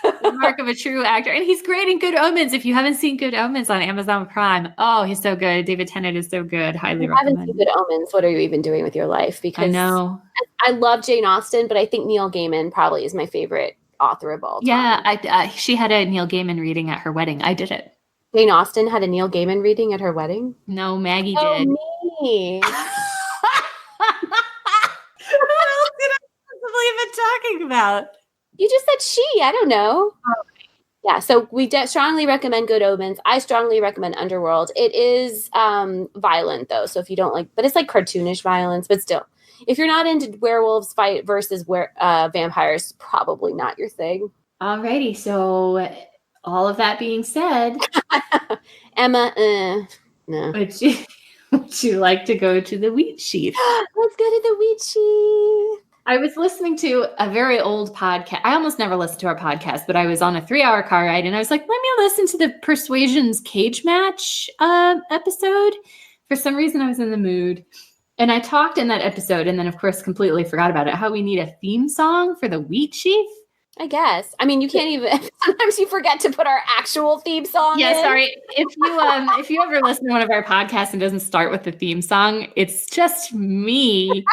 The mark of a true actor. And he's great in Good Omens. If you haven't seen Good Omens on Amazon Prime, he's so good. David Tennant is so good. Highly recommend. If you haven't seen Good Omens, what are you even doing with your life? Because I know. I love Jane Austen, but I think Neil Gaiman probably is my favorite author of all time. Yeah, she had a Neil Gaiman reading at her wedding. I did it. Jane Austen had a Neil Gaiman reading at her wedding? No, Maggie did. Oh, me. What else did I possibly have been talking about? You just said she. I don't know. Oh. Yeah, so we strongly recommend Good Omens. I strongly recommend Underworld. It is violent, though, so if you don't but it's cartoonish violence, but still. If you're not into werewolves fight versus vampires, probably not your thing. Alrighty, so all of that being said, Emma, no. Would you like to go to the Wheat Sheaf? Let's go to the Wheat Sheaf. I was listening to a very old podcast. I almost never listen to our podcast, but I was on a 3-hour car ride, and I was like, let me listen to the Persuasion's cage match episode. For some reason, I was in the mood. And I talked in that episode, and then, of course, completely forgot about it, how we need a theme song for the Wheat Sheaf. I guess. I mean, you can't even. Sometimes you forget to put our actual theme song. Yeah, in. sorry. If you ever listen to one of our podcasts and doesn't start with the theme song, it's just me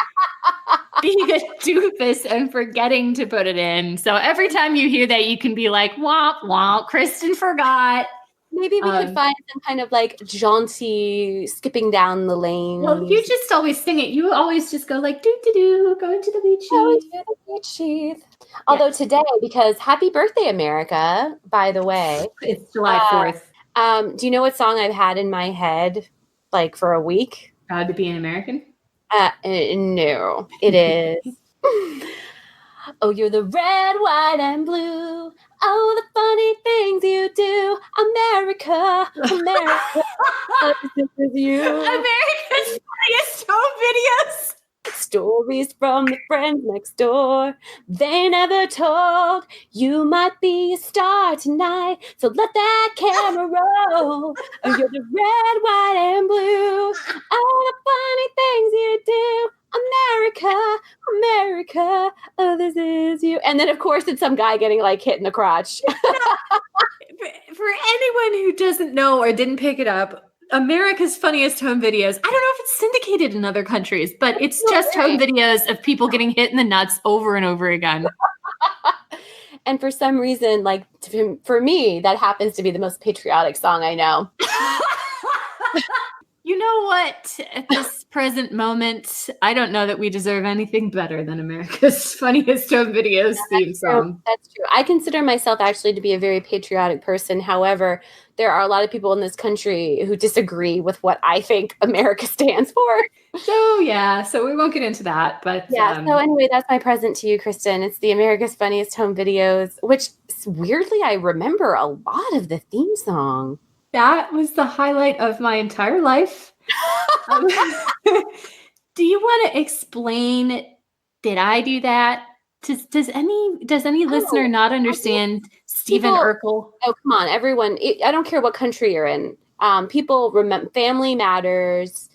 being a doofus and forgetting to put it in. So every time you hear that, you can be like, womp womp, Kristen forgot. Maybe we could find some kind of like jaunty skipping down the lane. Well, you just always sing it. You always just go like doo doo doo, go into the wheat sheath. Although today, because happy birthday, America, by the way. It's July 4th. Do you know what song I've had in my head like for a week? Proud to be an American? No, it is. Oh, you're the red, white, and blue. Oh, the funny things you do. America, America. This is you. America's funniest home videos. Stories from the friends next door. They never told you might be a star tonight. So let that camera roll. Oh, you're the red, white, and blue. All the funny things you do. America, America, oh, this is you. And then, of course, it's some guy getting like hit in the crotch. For anyone who doesn't know or didn't pick it up, America's Funniest Home Videos. I don't know if it's syndicated in other countries, but it's just home videos of people getting hit in the nuts over and over again. And for some reason, like for me, that happens to be the most patriotic song I know. You know what? At this present moment, I don't know that we deserve anything better than America's Funniest Home Videos theme song. That's true. I consider myself actually to be a very patriotic person. However, there are a lot of people in this country who disagree with what I think America stands for. So we won't get into that. But so anyway, that's my present to you, Kristen. It's the America's Funniest Home Videos, which weirdly I remember a lot of the theme song. That was the highlight of my entire life. Do you want to explain, did I do that? Does any listener not understand Stephen Urkel? Oh, come on, everyone. I don't care what country you're in. People remember Family Matters,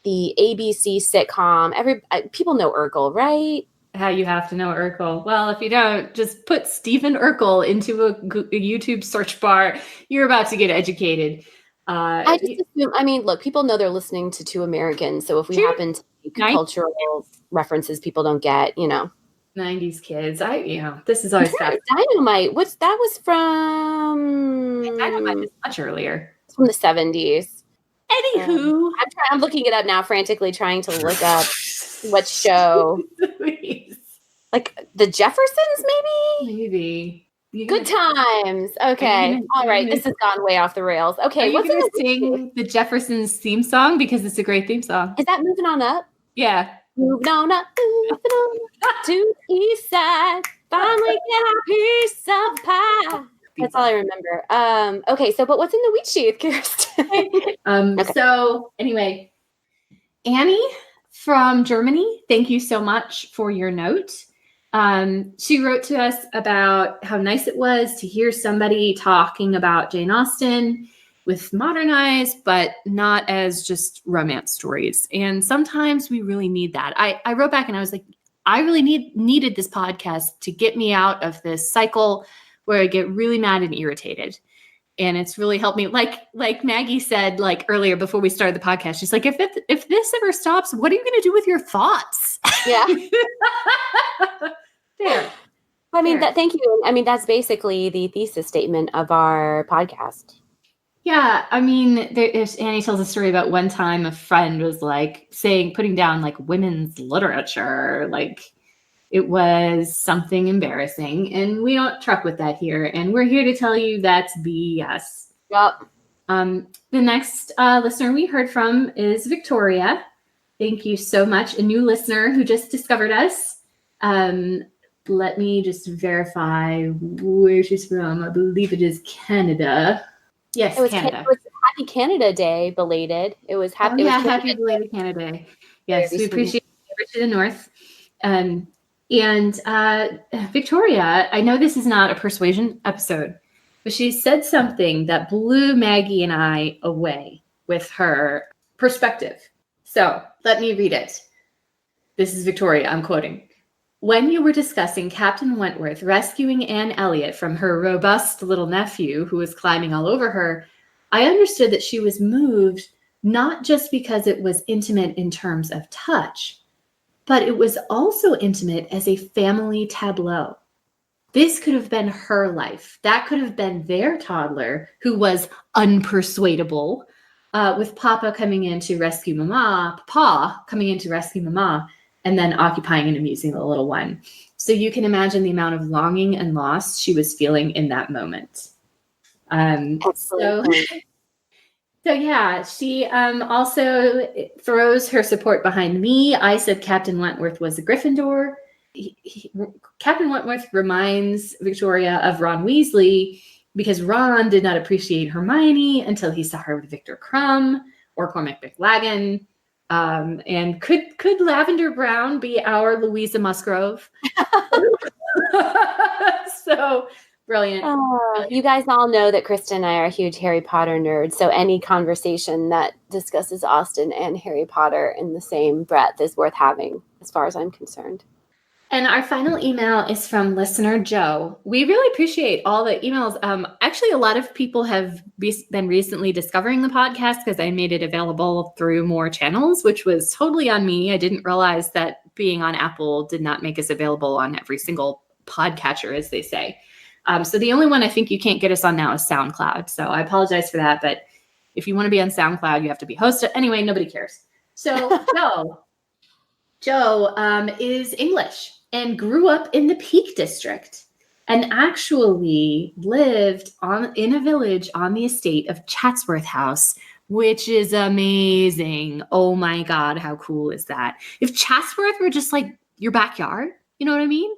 the ABC sitcom. People know Urkel, right? How you have to know Urkel. Well, if you don't, just put Stephen Urkel into a YouTube search bar. You're about to get educated. I just assume, look, people know they're listening to two Americans. So if we happen to make cultural references people don't get, 90s kids. This is always stuff. Dynamite. That was from... Dynamite is much earlier. It's from the 70s. Anywho. I'm looking it up now, frantically trying to look up what show. Like the Jeffersons, maybe? Maybe. Good times. Okay. All right. This has gone way off the rails. Okay. Are you going to sing the Jeffersons theme song? Because it's a great theme song. Is that Moving On Up? Yeah. Moving on up to the east side. Finally get our piece of pie. That's all I remember. Okay. So, but what's in the wheat sheath, Kirsten? Okay. So anyway, Annie from Germany, thank you so much for your note. She wrote to us about how nice it was to hear somebody talking about Jane Austen with modern eyes, but not as just romance stories. And sometimes we really need that. I wrote back and I was like, I really needed this podcast to get me out of this cycle where I get really mad and irritated. And it's really helped me. Like Maggie said, like earlier before we started the podcast, she's like, if this ever stops, what are you going to do with your thoughts? Yeah. There. Thank you. That's basically the thesis statement of our podcast. Yeah. If Annie tells a story about one time a friend was like putting down like women's literature, like it was something embarrassing, and we don't truck with that here. And we're here to tell you that's BS. Yep. The next listener we heard from is Victoria. Thank you so much. A new listener who just discovered us. Let me just verify where she's from. I believe it is Canada. Yes, Canada. It was Happy Canada Day, belated. It was happy. Happy belated Canada Day. Yes, we appreciate it to the north. And Victoria, I know this is not a persuasion episode, but she said something that blew Maggie and I away with her perspective. So let me read it. This is Victoria. I'm quoting. When you were discussing Captain Wentworth rescuing Anne Elliot from her robust little nephew who was climbing all over her, I understood that she was moved not just because it was intimate in terms of touch, but it was also intimate as a family tableau. This could have been her life. That could have been their toddler who was unpersuadable, with Papa coming in to rescue Mama, Papa coming in to rescue Mama, and then occupying and amusing the little one. So you can imagine the amount of longing and loss she was feeling in that moment. So yeah, she also throws her support behind me. I said Captain Wentworth was a Gryffindor. Captain Wentworth reminds Victoria of Ron Weasley because Ron did not appreciate Hermione until he saw her with Victor Crumb or Cormac McLaggen. And could Lavender Brown be our Louisa Musgrove? So brilliant. You guys all know that Kristen and I are huge Harry Potter nerds, so any conversation that discusses Austen and Harry Potter in the same breath is worth having, as far as I'm concerned. And our final email is from listener Joe. We really appreciate all the emails. Actually, a lot of people have been recently discovering the podcast because I made it available through more channels, which was totally on me. I didn't realize that being on Apple did not make us available on every single podcatcher, as they say. So the only one I think you can't get us on now is SoundCloud. So I apologize for that. But if you want to be on SoundCloud, you have to be hosted. Anyway, nobody cares. So Joe is English and grew up in the Peak District and actually lived in a village on the estate of Chatsworth House, which is amazing. Oh my God, how cool is that? If Chatsworth were just like your backyard, you know what I mean?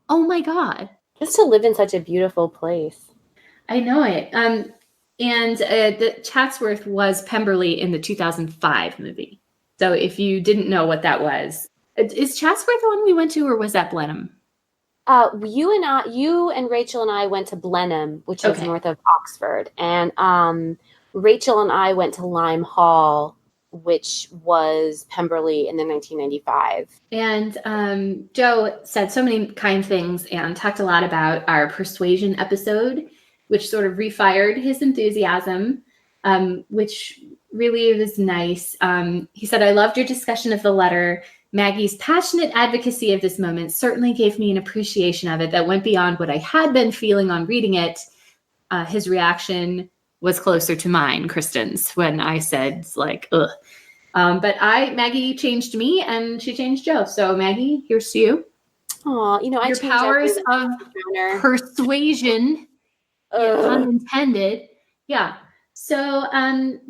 Oh my God. Just to live in such a beautiful place. I know it. And the Chatsworth was Pemberley in the 2005 movie. So if you didn't know what that was, is Chatsworth the one we went to, or was that Blenheim? You and Rachel and I went to Blenheim, which is north of Oxford, and Rachel and I went to Lyme Hall, which was Pemberley in the 1995. And Joe said so many kind things and talked a lot about our persuasion episode, which sort of refired his enthusiasm, which really was nice. He said, I loved your discussion of the letter. Maggie's passionate advocacy of this moment certainly gave me an appreciation of it that went beyond what I had been feeling on reading it. His reaction was closer to mine, Kristen's, when I said, like, ugh. But Maggie changed me and she changed Joe. So Maggie, here's to you. Aw, your powers of persuasion, unintended. Yeah. So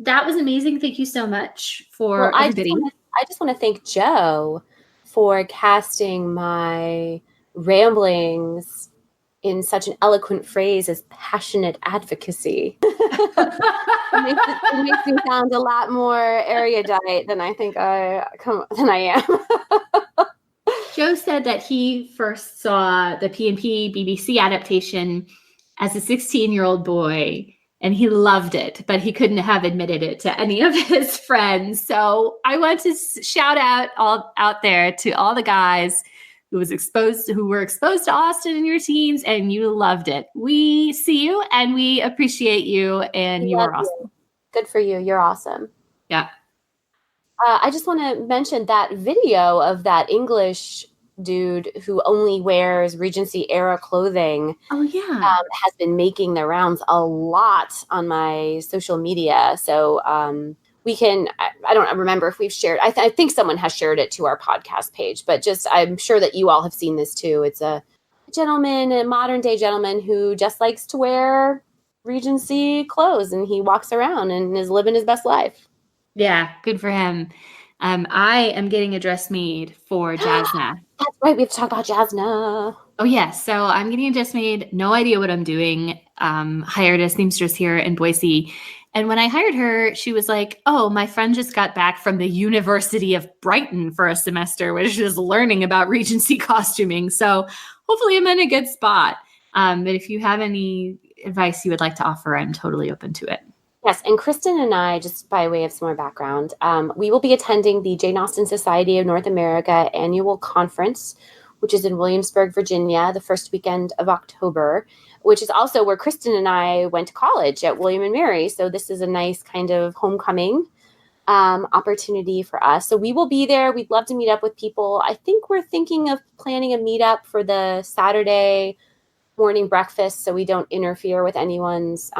that was amazing. Thank you so much for everybody. I just want to thank Joe for casting my ramblings in such an eloquent phrase as passionate advocacy. It makes me sound a lot more erudite than I think I am. Joe said that he first saw the P&P BBC adaptation as a 16-year-old boy, and he loved it, but he couldn't have admitted it to any of his friends. So I want to shout out there to all the guys who were exposed to Austen in your teens, and you loved it. We see you and we appreciate you, and you are awesome. Good for you. You're awesome. Yeah. I just want to mention that video of that English dude who only wears Regency era clothing. Oh yeah. Has been making the rounds a lot on my social media. So we can, I don't remember if we've shared, I think someone has shared it to our podcast page, but just, I'm sure that you all have seen this too. It's a modern day gentleman who just likes to wear Regency clothes, and he walks around and is living his best life. Yeah. Good for him. I am getting a dress made for Jasna. That's right. We have to talk about Jasna. Oh, yes. So I'm getting a dress made. No idea what I'm doing. Hired a seamstress here in Boise. And when I hired her, she was like, oh, my friend just got back from the University of Brighton for a semester, where she was learning about Regency costuming. So hopefully I'm in a good spot. But if you have any advice you would like to offer, I'm totally open to it. Yes, and Kristen and I, just by way of some more background, we will be attending the Jane Austen Society of North America annual conference, which is in Williamsburg, Virginia, the first weekend of October, which is also where Kristen and I went to college at William and Mary. So this is a nice kind of homecoming opportunity for us. So we will be there. We'd love to meet up with people. I think we're thinking of planning a meetup for the Saturday morning breakfast so we don't interfere with anyone's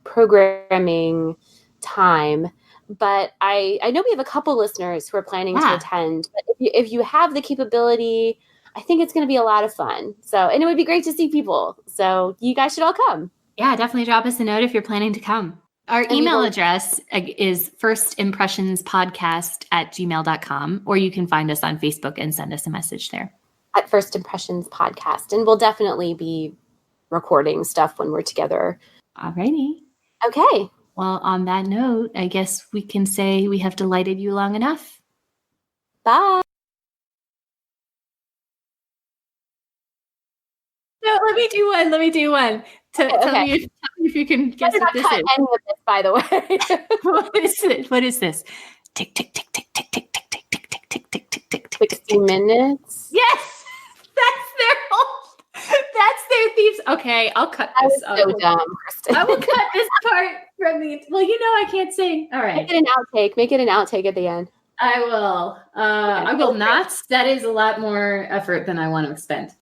programming time. But I know we have a couple listeners who are planning to attend. But if you have the capability, I think it's going to be a lot of fun. So, and it would be great to see people. So you guys should all come. Yeah, definitely drop us a note if you're planning to come. Our email address is firstimpressionspodcast@gmail.com, or you can find us on Facebook and send us a message there. At First Impressions Podcast. And we'll definitely be recording stuff when we're together. Alrighty. Okay. Well, on that note, I guess we can say we have delighted you long enough. Bye. No, let me do one. Tell me if you can guess what this is. Any of this, by the way. What is this? Tick, tick, tick, tick, tick, tick, tick, tick, tick, tick, tick, tick, tick, tick, 60 minutes. Yes! That's their thieves. Okay, I'll cut this. That was so dumb, Kristen. I will cut this part from the. Well, I can't sing. All right. Make it an outtake at the end. I will. I will not. That is a lot more effort than I want to expend.